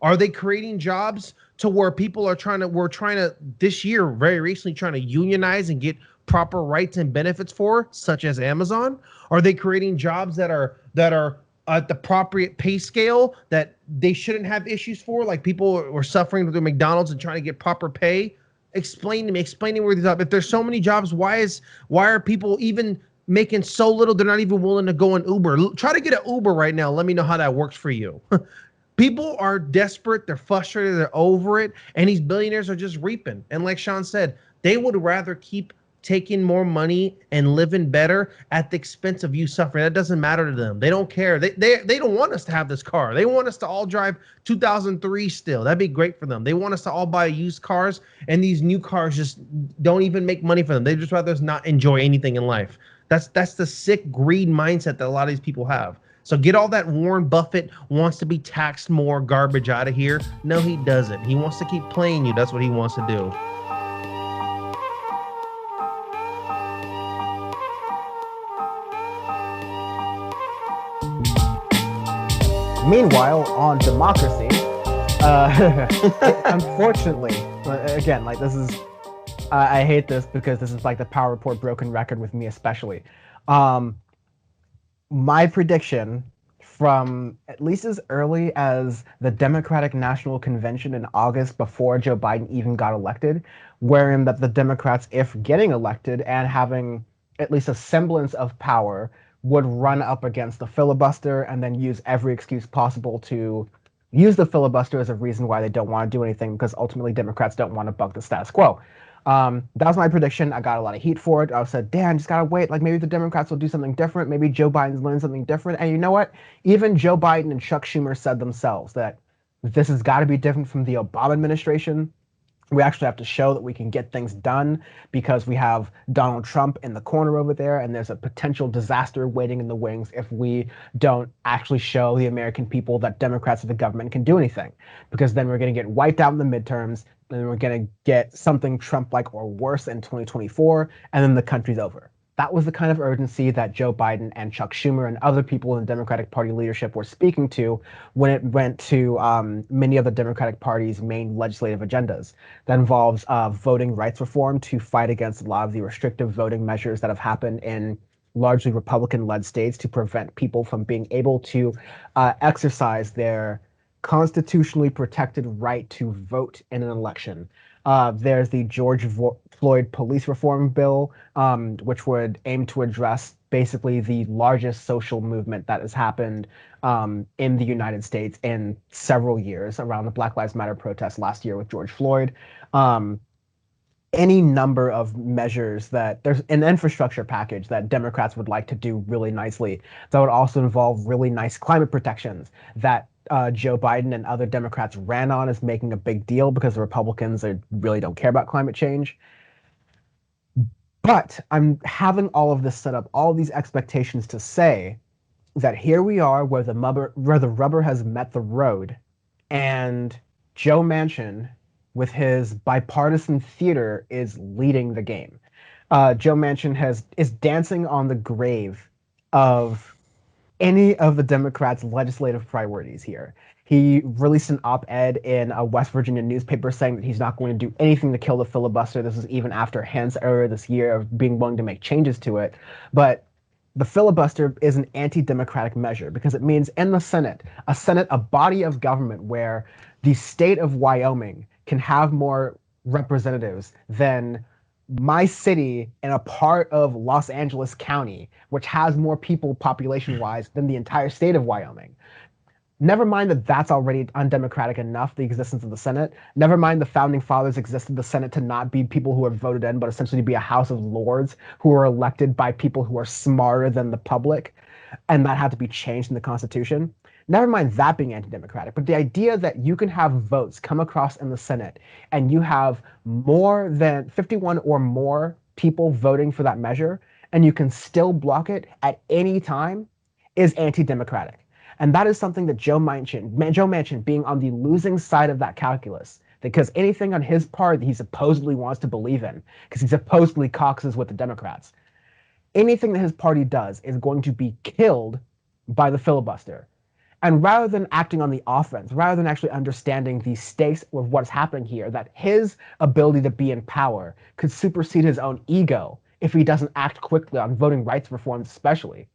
Are they creating jobs to where people are we're trying to, this year, very recently, trying to unionize and get proper rights and benefits for, such as Amazon? Are they creating jobs that are at the appropriate pay scale that they shouldn't have issues for? Like people were suffering with McDonald's and trying to get proper pay? Explain to me where these are. If there's so many jobs, why are people even making so little they're not even willing to go in Uber? Try to get an Uber right now. Let me know how that works for you. People are desperate. They're frustrated. They're over it. And these billionaires are just reaping. And like Sean said, they would rather keep taking more money and living better at the expense of you suffering. That doesn't matter to them. They don't care. They don't want us to have this car. They want us to all drive 2003 still. That'd be great for them. They want us to all buy used cars, and these new cars just don't even make money for them. They just rather us not enjoy anything in life. That's the sick greed mindset that a lot of these people have. So get all that Warren Buffett wants to be taxed more garbage out of here. No, he doesn't. He wants to keep playing you. That's what he wants to do. Meanwhile, on democracy, unfortunately, again, like this is, I hate this because this is like the Power Report broken record with me especially. My prediction from at least as early as the Democratic National Convention in August before Joe Biden even got elected, wherein that the Democrats, if getting elected and having at least a semblance of power, would run up against the filibuster and then use every excuse possible to use the filibuster as a reason why they don't want to do anything, because ultimately Democrats don't want to buck the status quo. That was my prediction. I got a lot of heat for it. I said, Dan, just gotta wait. Like maybe the Democrats will do something different. Maybe Joe Biden's learned something different. And you know what? Even Joe Biden and Chuck Schumer said themselves that this has got to be different from the Obama administration. We actually have to show that we can get things done because we have Donald Trump in the corner over there, and there's a potential disaster waiting in the wings if we don't actually show the American people that Democrats and the government can do anything. Because then we're going to get wiped out in the midterms, and then we're going to get something Trump-like or worse in 2024, and then the country's over. That was the kind of urgency that Joe Biden and Chuck Schumer and other people in the Democratic Party leadership were speaking to when it went to many of the Democratic Party's main legislative agendas. That involves voting rights reform to fight against a lot of the restrictive voting measures that have happened in largely Republican-led states to prevent people from being able to exercise their constitutionally protected right to vote in an election. There's the Floyd police reform bill, which would aim to address basically the largest social movement that has happened in the United States in several years around the Black Lives Matter protests last year with George Floyd. Any number of measures that there's an infrastructure package that Democrats would like to do really nicely that would also involve really nice climate protections that Joe Biden and other Democrats ran on as making a big deal because the Republicans really don't care about climate change. But I'm having all of this set up, all these expectations to say that here we are where the rubber has met the road, and Joe Manchin, with his bipartisan theater, is leading the game. Joe Manchin is dancing on the grave of any of the Democrats' legislative priorities here. He released an op-ed in a West Virginia newspaper saying that he's not going to do anything to kill the filibuster. This is even after Hans earlier this year of being willing to make changes to it. But the filibuster is an anti-democratic measure because it means in the Senate, a body of government where the state of Wyoming can have more representatives than my city and a part of Los Angeles County, which has more people population-wise than the entire state of Wyoming. Never mind that that's already undemocratic enough, the existence of the Senate. Never mind the founding fathers existed the Senate to not be people who are voted in, but essentially to be a House of Lords who are elected by people who are smarter than the public, and that had to be changed in the Constitution. Never mind that being anti-democratic, but the idea that you can have votes come across in the Senate and you have more than 51 or more people voting for that measure, and you can still block it at any time is anti-democratic. And that is something that Joe Manchin being on the losing side of that calculus, because anything on his part that he supposedly wants to believe in, because he supposedly caucuses with the Democrats, anything that his party does is going to be killed by the filibuster. And rather than acting on the offense, rather than actually understanding the stakes of what's happening here, that his ability to be in power could supersede his own ego if he doesn't act quickly on voting rights reforms especially,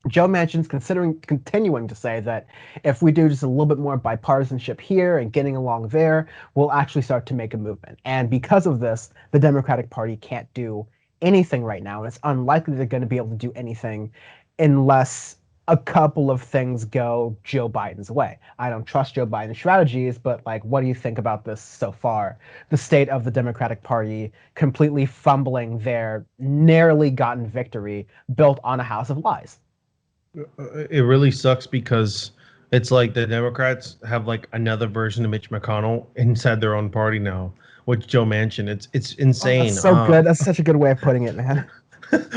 Joe Manchin's continuing to say that if we do just a little bit more bipartisanship here and getting along there, we'll actually start to make a movement. And because of this, the Democratic Party can't do anything right now. And it's unlikely they're going to be able to do anything unless a couple of things go Joe Biden's way. I don't trust Joe Biden's strategies, but like, what do you think about this so far? The state of the Democratic Party completely fumbling their narrowly gotten victory built on a house of lies. It really sucks because it's like the Democrats have like another version of Mitch McConnell inside their own party now with Joe Manchin. It's insane. Oh, that's so good. That's such a good way of putting it, man.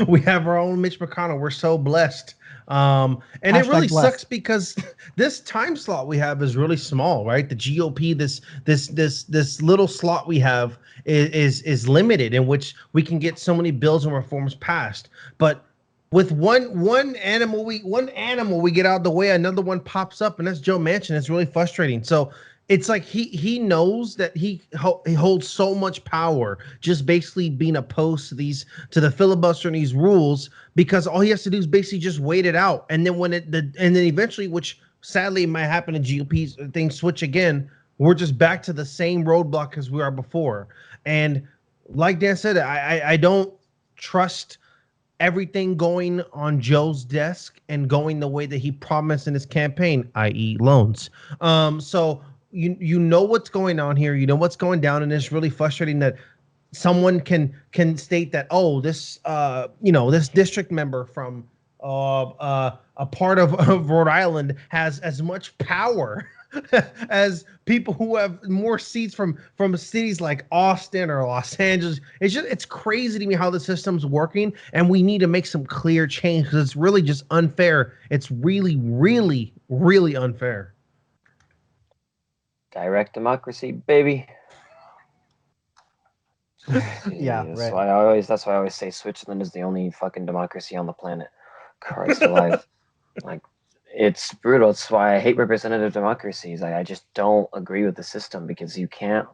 We have our own Mitch McConnell. We're so blessed. And it really sucks because this time slot we have is really small, right? The GOP, this little slot we have is limited, in which we can get so many bills and reforms passed. But with one animal we get out of the way, another one pops up, and that's Joe Manchin. It's really frustrating. So it's like he knows that he holds so much power just basically being opposed to the filibuster and these rules, because all he has to do is basically just wait it out. And then and then eventually, which sadly might happen to GOP's things switch again, we're just back to the same roadblock as we are before. And like Dan said, I don't trust everything going on Joe's desk and going the way that he promised in his campaign, i.e. loans. So you know what's going on here, you know what's going down, and it's really frustrating that someone can state that, oh, this this district member from a part of Rhode Island has as much power as people who have more seats from cities like Austin or Los Angeles. It's crazy to me how the system's working, and we need to make some clear change because it's really just unfair. It's really, really, really unfair. Direct democracy, baby. Yeah, That's right. why I always say Switzerland is the only fucking democracy on the planet. Christ alive. Like, it's brutal. It's why I hate representative democracies. I just don't agree with the system because you can't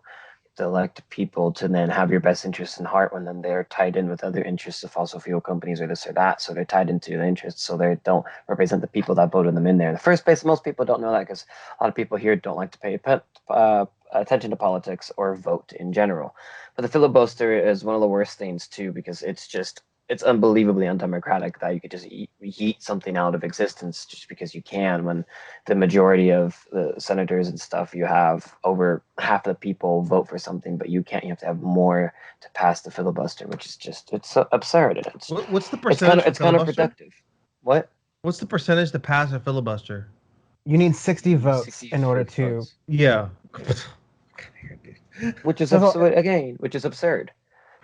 elect people to then have your best interests in heart when then they're tied in with other interests of fossil fuel companies or this or that. So they're tied into the interests. So they don't represent the people that voted them in there in the first place. Most people don't know that because a lot of people here don't like to pay attention to politics or vote in general. But the filibuster is one of the worst things too because it's unbelievably undemocratic that you could just yeet something out of existence just because you can when the majority of the senators and stuff, you have over half the people vote for something, but you can't. You have to have more to pass the filibuster, which is just it's absurd. And What's the percentage it's for filibuster? counterproductive. What? What's the percentage to pass a filibuster? You need 60 votes in order 66 to. votes. Yeah. Which is So absurd again. Which is absurd.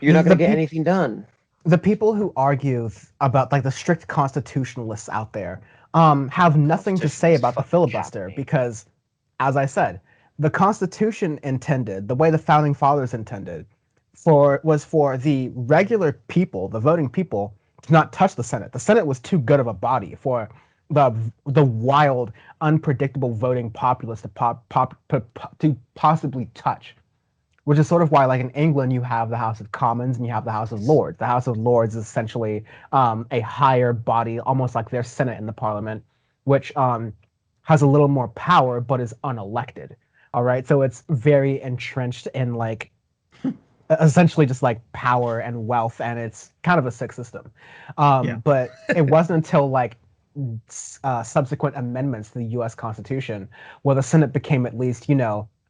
You're the, not going the to get peop- anything done. the people who argue about like the strict constitutionalists out there have nothing to say Constitutionalists about the fucking filibuster cap me. because, as I said, the Constitution intended, the way the founding fathers intended, was for the regular people, the voting people, to not touch the Senate. The Senate was too good of a body for the wild, unpredictable voting populace to possibly touch. Which is sort of why, like in England, you have the House of Commons and you have the House of Lords. The House of Lords is essentially a higher body, almost like their Senate in the Parliament, which has a little more power but is unelected. All right, so it's very entrenched in like essentially just like power and wealth, and it's kind of a sick system. Yeah. But it wasn't until like subsequent amendments to the U.S. Constitution where the Senate became at least,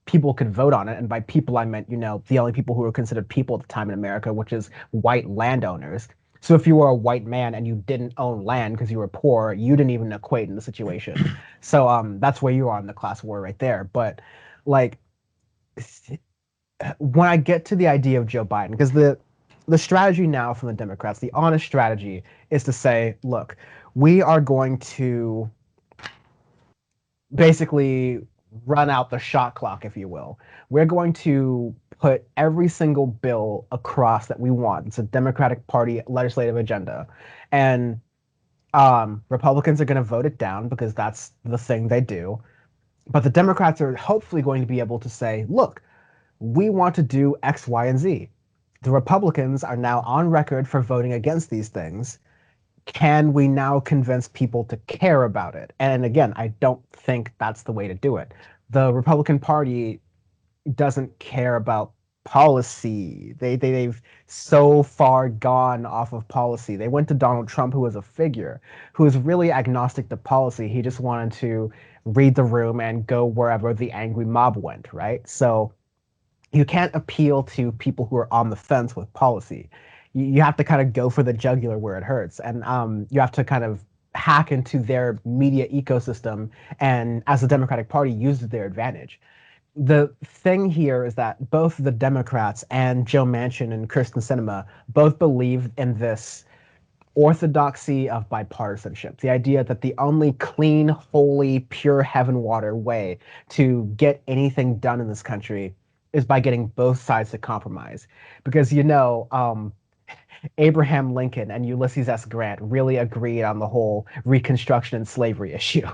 people could vote on it. And by people, I meant, the only people who were considered people at the time in America, which is white landowners. So if you were a white man and you didn't own land because you were poor, you didn't even equate in the situation. So that's where you are in the class war right there. But like when I get to the idea of Joe Biden, because the strategy now from the Democrats, the honest strategy is to say, look, we are going to basically run out the shot clock, if you will. We're going to put every single bill across that we want. It's a Democratic Party legislative agenda. And Republicans are going to vote it down because that's the thing they do. But the Democrats are hopefully going to be able to say, look, we want to do X, Y, and Z. The Republicans are now on record for voting against these things. Can we now convince people to care about it? And again, I don't think that's the way to do it. The Republican Party doesn't care about policy. They've so far gone off of policy. They went to Donald Trump, who was a figure, who was really agnostic to policy. He just wanted to read the room and go wherever the angry mob went, right? So you can't appeal to people who are on the fence with policy. You have to kind of go for the jugular where it hurts, and you have to kind of hack into their media ecosystem, and as the Democratic Party uses their advantage. The thing here is that both the Democrats and Joe Manchin and Kirsten Sinema both believe in this orthodoxy of bipartisanship, the idea that the only clean, holy, pure heaven water way to get anything done in this country is by getting both sides to compromise. Because, Abraham Lincoln and Ulysses S. Grant really agreed on the whole Reconstruction and slavery issue,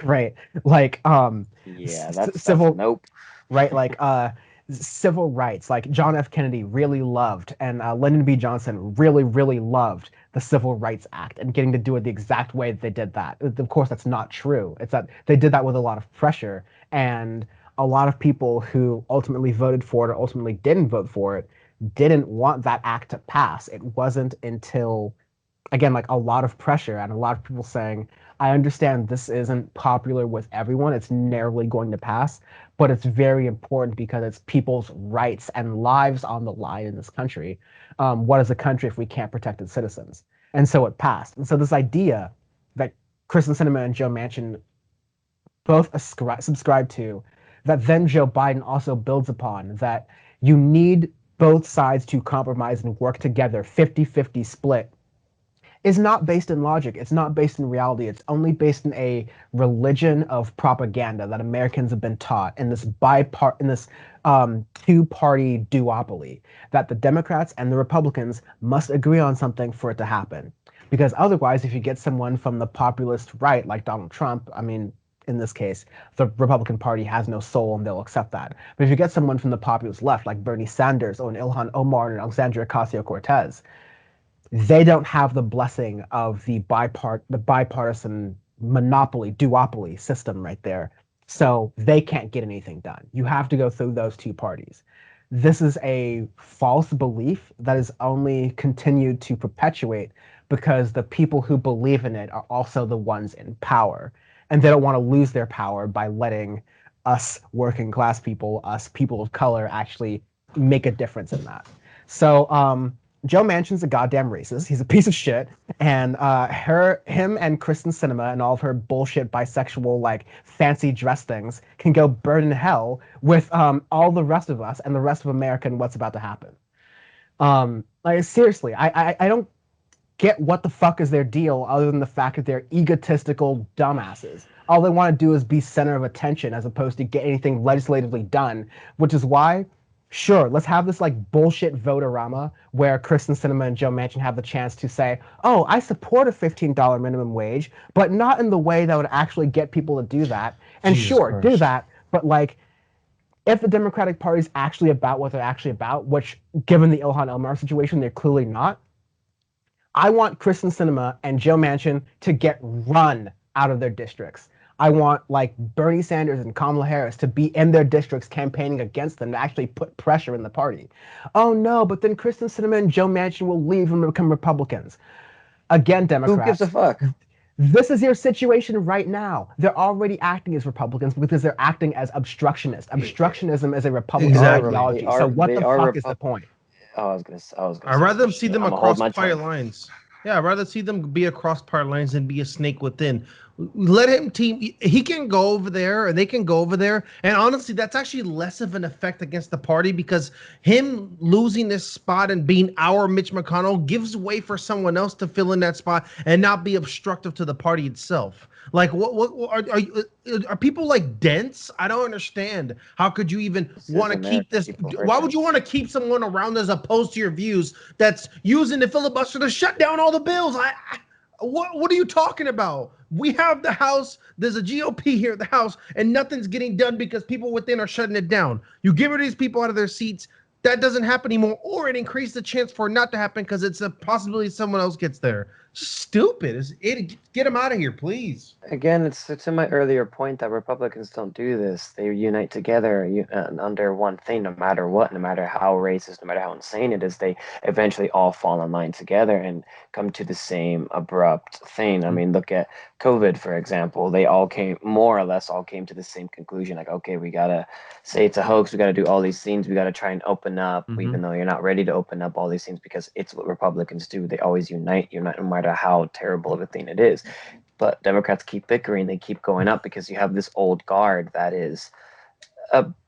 right? Like, Yeah, that's civil, nope. right? Like, civil rights. Like John F. Kennedy really loved, and Lyndon B. Johnson really, really loved the Civil Rights Act and getting to do it the exact way that they did that. Of course, that's not true. It's that they did that with a lot of pressure, and a lot of people who ultimately voted for it or ultimately didn't vote for it didn't want that act to pass. It wasn't until, again, like a lot of pressure and a lot of people saying, I understand this isn't popular with everyone. It's narrowly going to pass, but it's very important because it's people's rights and lives on the line in this country. What is a country if we can't protect its citizens? And so it passed. And so this idea that Kristen Sinema and Joe Manchin both subscribe to, that then Joe Biden also builds upon, that you need both sides to compromise and work together, 50-50 split, is not based in logic. It's not based in reality. It's only based in a religion of propaganda that Americans have been taught in this two-party duopoly, that the Democrats and the Republicans must agree on something for it to happen. Because otherwise, if you get someone from the populist right, like Donald Trump, I mean, in this case, the Republican Party has no soul and they'll accept that. But if you get someone from the populist left, like Bernie Sanders or an Ilhan Omar and Alexandria Ocasio-Cortez, they don't have the blessing of the bipartisan monopoly, duopoly system right there. So they can't get anything done. You have to go through those two parties. This is a false belief that is only continued to perpetuate because the people who believe in it are also the ones in power. And they don't want to lose their power by letting us working class people, us people of color, actually make a difference in that. So Joe Manchin's a goddamn racist. He's a piece of shit. And him and Kristen Sinema and all of her bullshit bisexual, like, fancy dress things can go burn in hell with all the rest of us and the rest of America and what's about to happen. Like, seriously, I don't get what the fuck is their deal other than the fact that they're egotistical dumbasses. All they want to do is be center of attention as opposed to get anything legislatively done, which is why, sure, let's have this like bullshit vote-a-rama where Kristen Sinema and Joe Manchin have the chance to say, oh, I support a $15 minimum wage, but not in the way that would actually get people to do that. And Jesus sure, Christ. do that, but like, if the Democratic Party is actually about what they're actually about, which given the Ilhan Omar situation, they're clearly not, I want Kristen Sinema and Joe Manchin to get run out of their districts. I want like Bernie Sanders and Kamala Harris to be in their districts campaigning against them to actually put pressure in the party. Oh no, but then Kristen Sinema and Joe Manchin will leave and become Republicans. Again, Democrats. Who gives a fuck? This is your situation right now. They're already acting as Republicans because they're acting as obstructionists. Obstructionism is a Republican Exactly. ideology. So what the fuck is the point? Oh, I was gonna I'd rather see them I'm gonna across hold my party tongue. lines. Yeah, I'd rather see them be across party lines than be a snake within. Let him team. He can go over there, and they can go over there. And honestly, that's actually less of an effect against the party because him losing this spot and being our Mitch McConnell gives way for someone else to fill in that spot and not be obstructive to the party itself. Like, what are people like dense? I don't understand. How could you even want to keep this? Why would you want to keep someone around as opposed to your views that's using the filibuster to shut down all the bills? What are you talking about? We have the House. There's a GOP here at the House, and nothing's getting done because people within are shutting it down. You get rid of these people out of their seats. That doesn't happen anymore, or it increases the chance for it not to happen because it's a possibility someone else gets there. Stupid. Get them out of here, please. Again, it's to my earlier point that Republicans don't do this. They unite together under one thing, no matter what, no matter how racist, no matter how insane it is. They eventually all fall in line together and come to the same abrupt thing. I mean, look at COVID, for example. They all more or less came to the same conclusion. Like, okay, we got to say it's a hoax. We got to do all these things. We got to try and open up, even though you're not ready to open up all these things because it's what Republicans do. They always unite no matter how terrible of a thing it is. But Democrats keep bickering. They keep going up because you have this old guard that is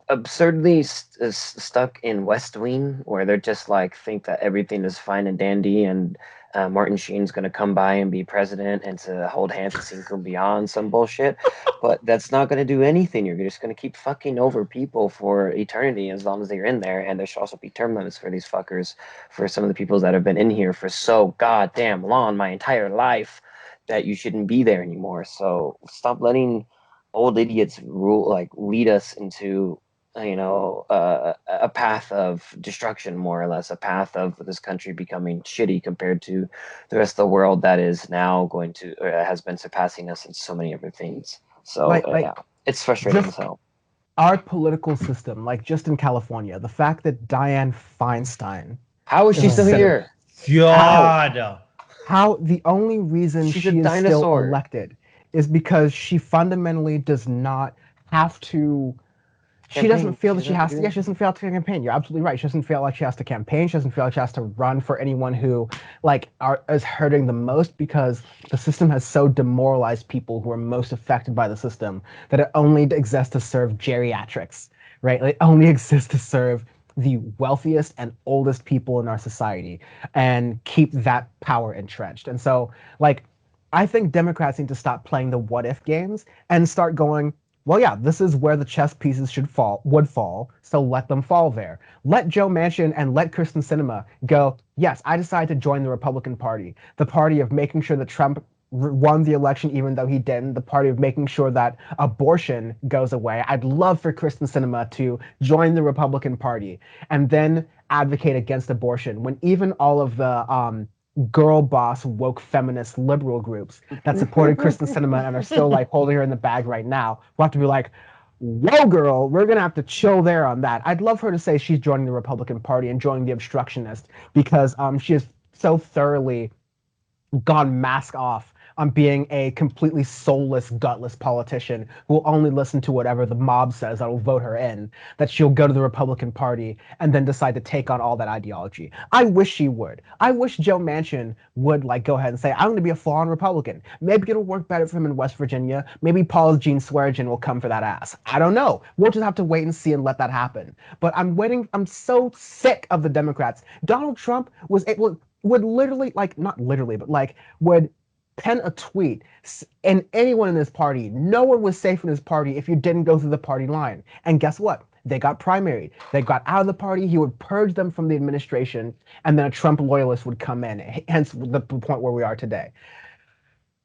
absurdly stuck in West Wing, where they're just like think that everything is fine and dandy, and Martin Sheen's going to come by and be president and to hold hands and sing Kumbaya and some bullshit. But that's not going to do anything. You're just going to keep fucking over people for eternity as long as they're in there. And there should also be term limits for these fuckers, for some of the people that have been in here for so goddamn long, my entire life, that you shouldn't be there anymore. So stop letting old idiots lead us into a path of destruction, more or less, a path of this country becoming shitty compared to the rest of the world that is now has been surpassing us in so many other things. So yeah, it's frustrating as hell. Our political system, like just in California, the fact that Dianne Feinstein, how is she still here? God, how the only reason She's she a is still dinosaur. elected is because she fundamentally does not have to. She doesn't feel that she has to. Yeah, she doesn't feel like to campaign. You're absolutely right. She doesn't feel like she has to campaign. She doesn't feel like she has to run for anyone who is hurting the most, because the system has so demoralized people who are most affected by the system that it only exists to serve geriatrics, right? It only exists to serve the wealthiest and oldest people in our society and keep that power entrenched. And so, like, I think Democrats need to stop playing the what if games and start going, well, yeah, this is where the chess pieces would fall, so let them fall there. Let Joe Manchin and let Kristen Sinema go, yes, I decided to join the Republican Party, the party of making sure that Trump won the election even though he didn't, the party of making sure that abortion goes away. I'd love for Kristen Sinema to join the Republican Party and then advocate against abortion when even all of the girl boss woke feminist liberal groups that supported Kristen Sinema and are still like holding her in the bag right now will have to be like, whoa, girl, we're gonna have to chill there on that. I'd love her to say she's joining the Republican Party and joining the obstructionist because she has so thoroughly gone mask off on being a completely soulless, gutless politician who will only listen to whatever the mob says that will vote her in, that she'll go to the Republican Party and then decide to take on all that ideology. I wish she would. I wish Joe Manchin would like go ahead and say, I'm going to be a full-on Republican. Maybe it'll work better for him in West Virginia. Maybe Paul Jean Swearengin will come for that ass. I don't know. We'll just have to wait and see and let that happen. But I'm waiting. I'm so sick of the Democrats. Donald Trump would literally, like, not literally, but like would pen a tweet, and anyone in his party, no one was safe in his party if you didn't go through the party line. And guess what? They got primaried. They got out of the party. He would purge them from the administration, and then a Trump loyalist would come in, hence the point where we are today.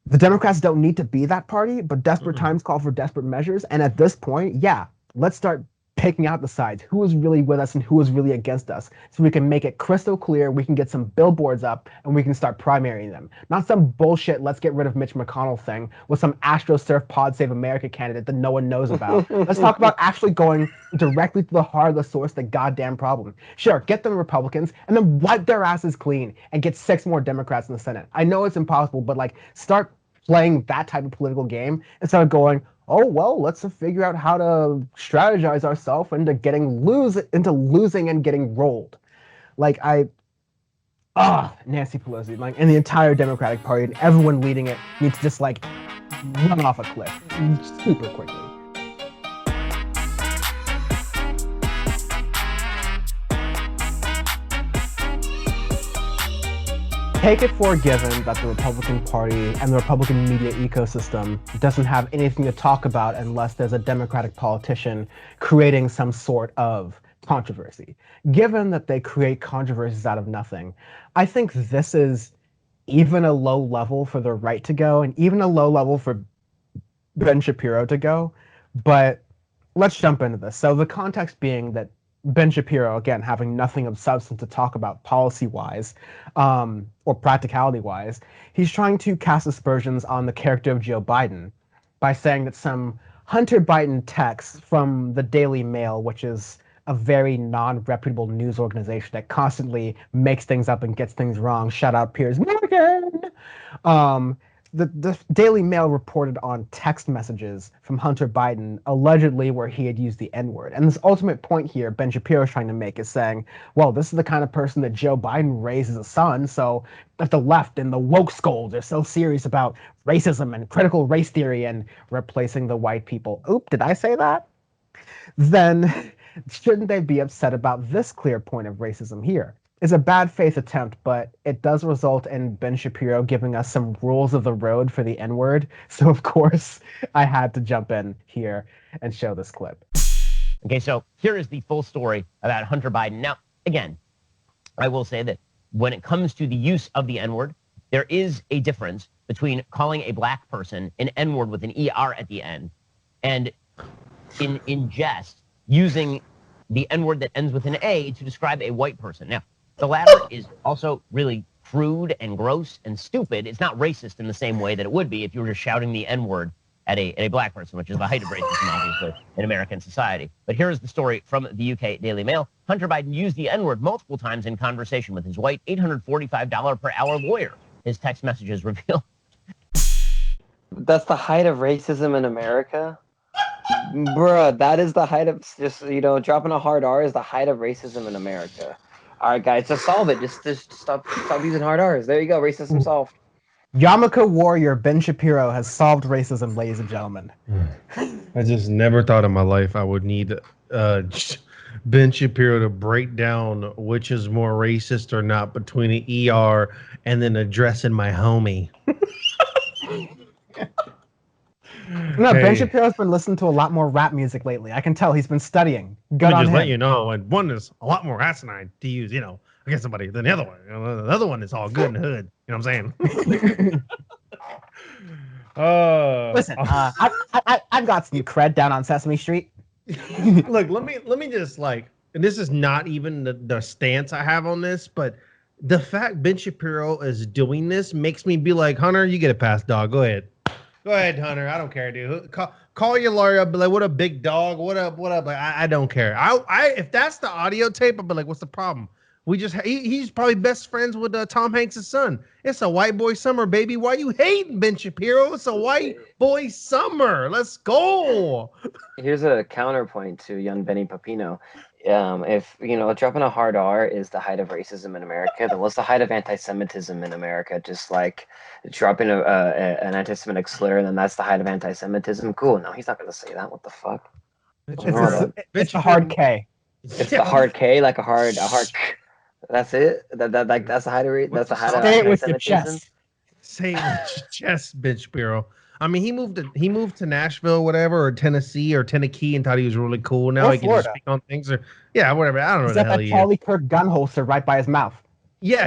The Democrats don't need to be that party, but desperate times call for desperate measures. And at this point, yeah, let's start picking out the sides, who is really with us and who is really against us, so we can make it crystal clear, we can get some billboards up, and we can start primarying them. Not some bullshit, let's get rid of Mitch McConnell thing with some AstroSurf Pod Save America candidate that no one knows about. Let's talk about actually going directly to the heart of the source, the goddamn problem. Sure, get them Republicans, and then wipe their asses clean, and get 6 more Democrats in the Senate. I know it's impossible, but like, start playing that type of political game instead of going, oh, well, let's figure out how to strategize ourselves into losing and getting rolled. Like, Nancy Pelosi, like, and the entire Democratic Party and everyone leading it needs to just like run off a cliff super quickly. Take it for given that the Republican Party and the Republican media ecosystem doesn't have anything to talk about unless there's a Democratic politician creating some sort of controversy. Given that they create controversies out of nothing, I think this is even a low level for the right to go and even a low level for Ben Shapiro to go. But let's jump into this. So the context being that Ben Shapiro, again, having nothing of substance to talk about policy-wise or practicality-wise, he's trying to cast aspersions on the character of Joe Biden by saying that some Hunter Biden texts from the Daily Mail, which is a very non-reputable news organization that constantly makes things up and gets things wrong. Shout out Piers Morgan. The Daily Mail reported on text messages from Hunter Biden, allegedly where he had used the N-word. And this ultimate point here Ben Shapiro is trying to make is saying, well, this is the kind of person that Joe Biden raised as a son, so if the left and the woke scolds are so serious about racism and critical race theory and replacing the white people, oop, did I say that? Then shouldn't they be upset about this clear point of racism here? It's a bad faith attempt, but it does result in Ben Shapiro giving us some rules of the road for the N-word. So, of course, I had to jump in here and show this clip. Okay, so here is the full story about Hunter Biden. Now, again, I will say that when it comes to the use of the N-word, there is a difference between calling a black person an N-word with an ER at the end and in jest using the N-word that ends with an A to describe a white person. Now, the latter is also really crude and gross and stupid. It's not racist in the same way that it would be if you were just shouting the N-word at a black person, which is the height of racism, obviously, in American society. But here is the story from the UK Daily Mail. Hunter Biden used the N-word multiple times in conversation with his white $845 per hour lawyer. His text messages reveal. That's the height of racism in America? Bruh, that is the height of, just, dropping a hard R is the height of racism in America. All right, guys, just solve it. Just stop using hard R's. There you go. Racism solved. Yarmulke warrior Ben Shapiro has solved racism, ladies and gentlemen. I just never thought in my life I would need Ben Shapiro to break down which is more racist or not between an ER and then addressing my homie. No, Ben Hey, Shapiro's been listening to a lot more rap music lately. I can tell he's been studying. Good let me on just let him. you know, and one is a lot more asinine to use, against somebody than the other one. The other one is all good in the hood. You know what I'm saying? Listen, I've got some cred down on Sesame Street. Look, let me just and this is not even the stance I have on this, but the fact Ben Shapiro is doing this makes me be like, Hunter, you get a pass, dog. Go ahead, Hunter. I don't care, dude. Call your lawyer up, be like, what up, big dog? What up? Like, I don't care. I if that's the audio tape, I'll be like, what's the problem? He's probably best friends with Tom Hanks' son. It's a white boy summer, baby. Why you hating, Ben Shapiro? It's a white boy summer. Let's go. Here's a counterpoint to young Benny Papino. If dropping a hard R is the height of racism in America, then what's the height of anti-Semitism in America? Just like dropping an anti-Semitic slur, and then that's the height of anti-Semitism. Cool. No, he's not gonna say that. What the fuck? It's a hard K. It's the hard K, like a hard. That's it. That's the height of that's the height of Say it with your anti-Semitism. chest. Say it with your chest, Ben Shapiro. I mean, he moved to Nashville, whatever, or Tennessee or Tennessee, and thought he was really cool. Now Or he can just Florida. speak on things, or whatever. I don't know He's what the got hell that he Charlie is. Kirk gun holster right by his mouth. Yeah,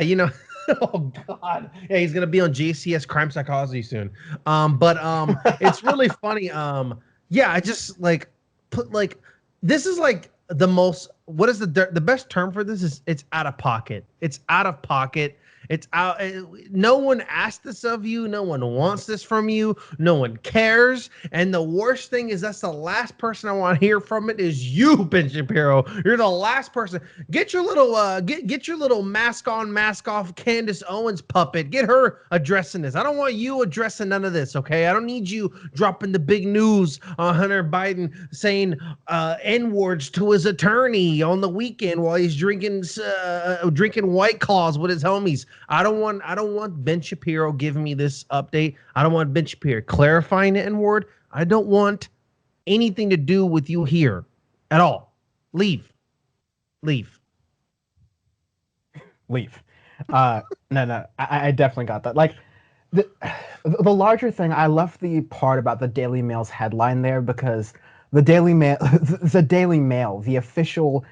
oh God, yeah, he's gonna be on JCS Crime Psychology soon. But it's really funny. Yeah, I just this is like the most. What is the best term for this? Is it's out of pocket. It's out of pocket. It's out. No one asked this of you. No one wants this from you. No one cares. And the worst thing is that's the last person I want to hear from it is you, Ben Shapiro. You're the last person. Get your little get your little mask on, mask off Candace Owens puppet. Get her addressing this. I don't want you addressing none of this. Okay, I don't need you dropping the big news on Hunter Biden saying N-words to his attorney on the weekend while he's drinking White Claws with his homies. I don't want Ben Shapiro giving me this update. I don't want Ben Shapiro clarifying the N-word. I don't want anything to do with you here at all. Leave. No, I definitely got that. Like the larger thing, I left the part about the Daily Mail's headline there because the Daily Mail, the official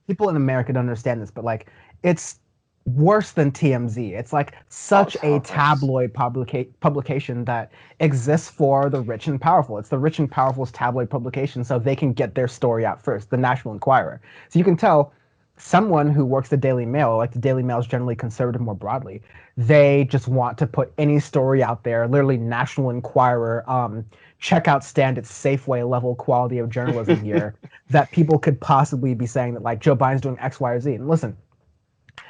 people in America don't understand this, but like it's worse than TMZ. It's like such a tabloid publication that exists for the rich and powerful. It's the rich and powerful's tabloid publication, so they can get their story out first. The National Enquirer. So you can tell someone who works the Daily Mail, like the Daily Mail is generally conservative more broadly, they just want to put any story out there. Literally, National Enquirer, checkout stand at Safeway level quality of journalism here that people could possibly be saying that like Joe Biden's doing X, Y, or Z. And listen,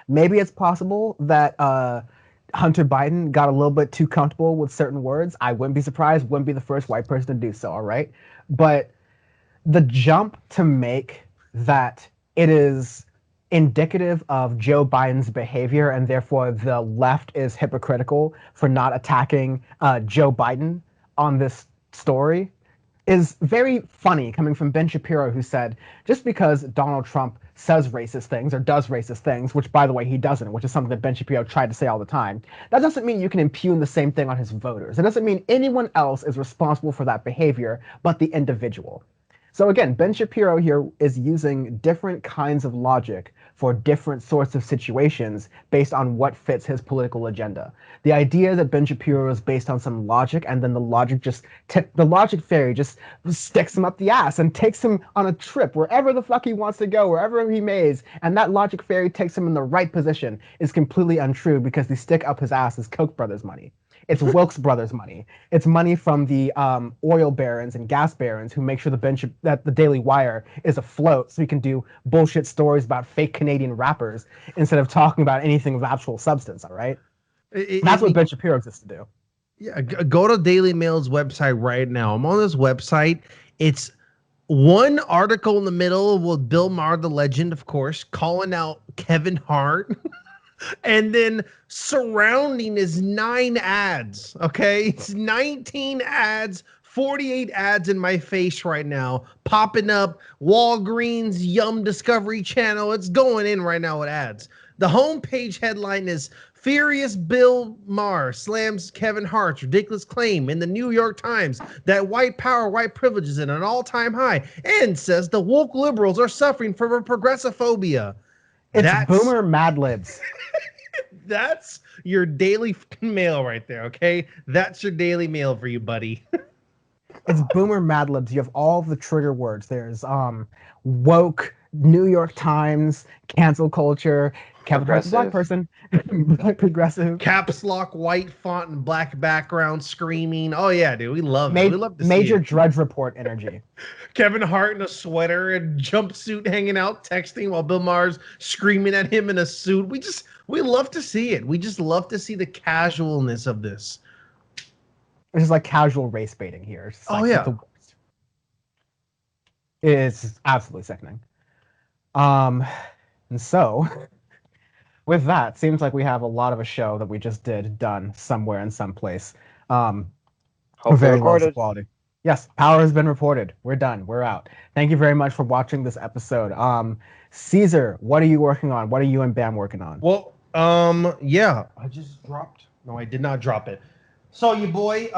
maybe it's possible that Hunter Biden got a little bit too comfortable with certain words. I wouldn't be surprised, wouldn't be the first white person to do so, all right? But the jump to make that it is indicative of Joe Biden's behavior and therefore the left is hypocritical for not attacking Joe Biden on this story is very funny coming from Ben Shapiro, who said just because Donald Trump says racist things or does racist things, which by the way he doesn't, which is something that Ben Shapiro tried to say all the time, that doesn't mean you can impugn the same thing on his voters. It doesn't mean anyone else is responsible for that behavior but the individual. So again, Ben Shapiro here is using different kinds of logic for different sorts of situations based on what fits his political agenda. The idea that Ben Shapiro is based on some logic and then the logic fairy just sticks him up the ass and takes him on a trip wherever the fuck he wants to go, wherever he mays, and that logic fairy takes him in the right position is completely untrue because the stick up his ass is Koch brothers money. It's Wilkes brothers money. It's money from the oil barons and gas barons who make sure that the Daily Wire is afloat so he can do bullshit stories about fake Canadian rappers instead of talking about anything of actual substance, all right? That's what Ben Shapiro exists to do. Yeah, go to Daily Mail's website right now. I'm on this website. It's one article in the middle with Bill Maher, the legend, of course, calling out Kevin Hart. And then surrounding is 9 ads. Okay, it's 19 ads 48 ads in my face right now, popping up. Walgreens, Yum, Discovery Channel. It's going in right now with ads. The homepage headline is Furious Bill Maher slams Kevin Hart's ridiculous claim in the New York Times that white power, white privilege is at an all-time high, and says the woke liberals are suffering from a progressophobia. It's boomer Mad Libs. That's your daily mail right there, okay? That's your daily mail for you, buddy. It's boomer Mad Libs. You have all the trigger words. There's woke, New York Times, cancel culture, Kevin Hart's a black person, black progressive. Caps lock, white font, and black background, screaming. Oh yeah, dude, we love it. We love to see Major it. Drudge Report energy. Kevin Hart in a sweater and jumpsuit hanging out, texting while Bill Maher's screaming at him in a suit. We love to see it. We just love to see the casualness of this. It's just like casual race baiting here. It's Oh like yeah. the worst. It's absolutely sickening. And so with that, seems like we have a lot of a show that we just done somewhere in some place. Very low quality. Yes, power has been reported. We're done. We're out. Thank you very much for watching this episode. Caesar, what are you working on? What are you and Bam working on? Well, yeah, I just dropped. No, I did not drop it. So your boy,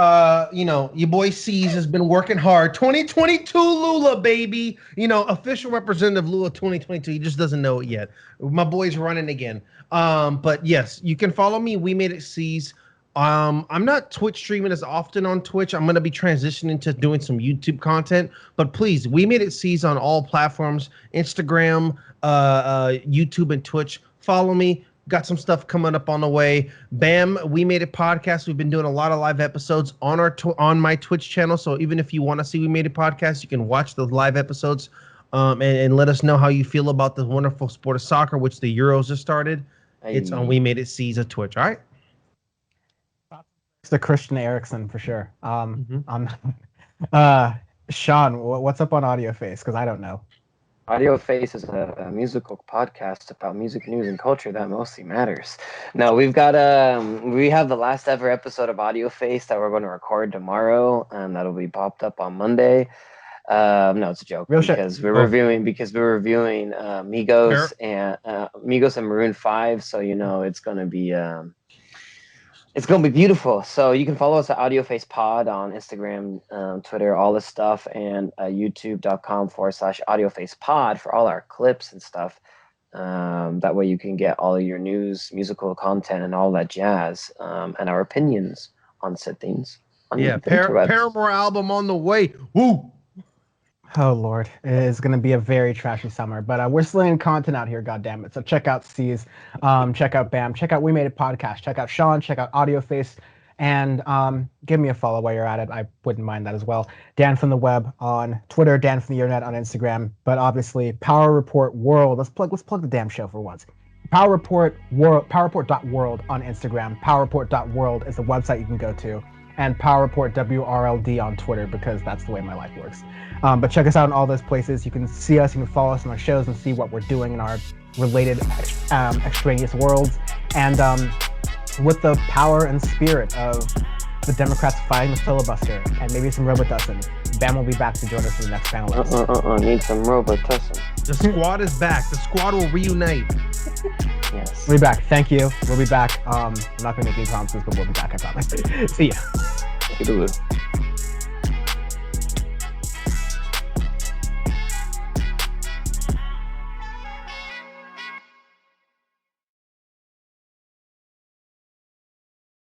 your boy Ceez has been working hard. 2022 Lula, baby. Official representative Lula 2022. He just doesn't know it yet. My boy's running again. But yes, you can follow me. We Made It Ceez. I'm not Twitch streaming as often on Twitch. I'm going to be transitioning to doing some YouTube content. But please, We Made It Ceez on all platforms, Instagram, YouTube, and Twitch. Follow me. Got some stuff coming up on the way. Bam, We Made It podcast. We've been doing a lot of live episodes on on my Twitch channel. So even if you want to see We Made It podcast, you can watch those live episodes and let us know how you feel about the wonderful sport of soccer, which the Euros just started. It's on We Made It Ceez at Twitch. All right. It's the Christian Eriksen for sure. Sean, what's up on Audio Face? Because I don't know. Audio Face is a musical podcast about music news and culture that mostly matters. No, we have the last ever episode of Audio Face that we're going to record tomorrow, and that'll be popped up on Monday. No, it's a joke. Real because shit. we're reviewing Migos and Maroon 5, so it's going to be it's going to be beautiful. So you can follow us at Audio Face Pod on Instagram, Twitter, all this stuff, and youtube.com/Audio Face Pod for all our clips and stuff. That way you can get all of your news, musical content, and all that jazz, and our opinions on said things. Paramore album on the way. Woo! Oh Lord, it is going to be a very trashy summer, but we're slinging content out here, goddammit. So check out Ceez, check out Bam, check out We Made It podcast, check out Sean, check out Audio Face, and give me a follow while you're at it. I wouldn't mind that as well. Dan from the Web on Twitter, Dan from the Internet on Instagram, but obviously Power Report World. Let's plug the damn show for once. Power Report World, PowerReport.world on Instagram. PowerReport.world is the website you can go to, and Power Report WRLD on Twitter because that's the way my life works. But check us out in all those places. You can see us, you can follow us on our shows and see what we're doing in our related extraneous worlds. And with the power and spirit of the Democrats fighting the filibuster and maybe some Robitussin, Bam will be back to join us for the next panel. Need some Robitussin. The squad is back. The squad will reunite. Yes. We'll be back. Thank you. We'll be back. I'm not going to make any promises, but we'll be back, I promise. See ya. Toodaloo.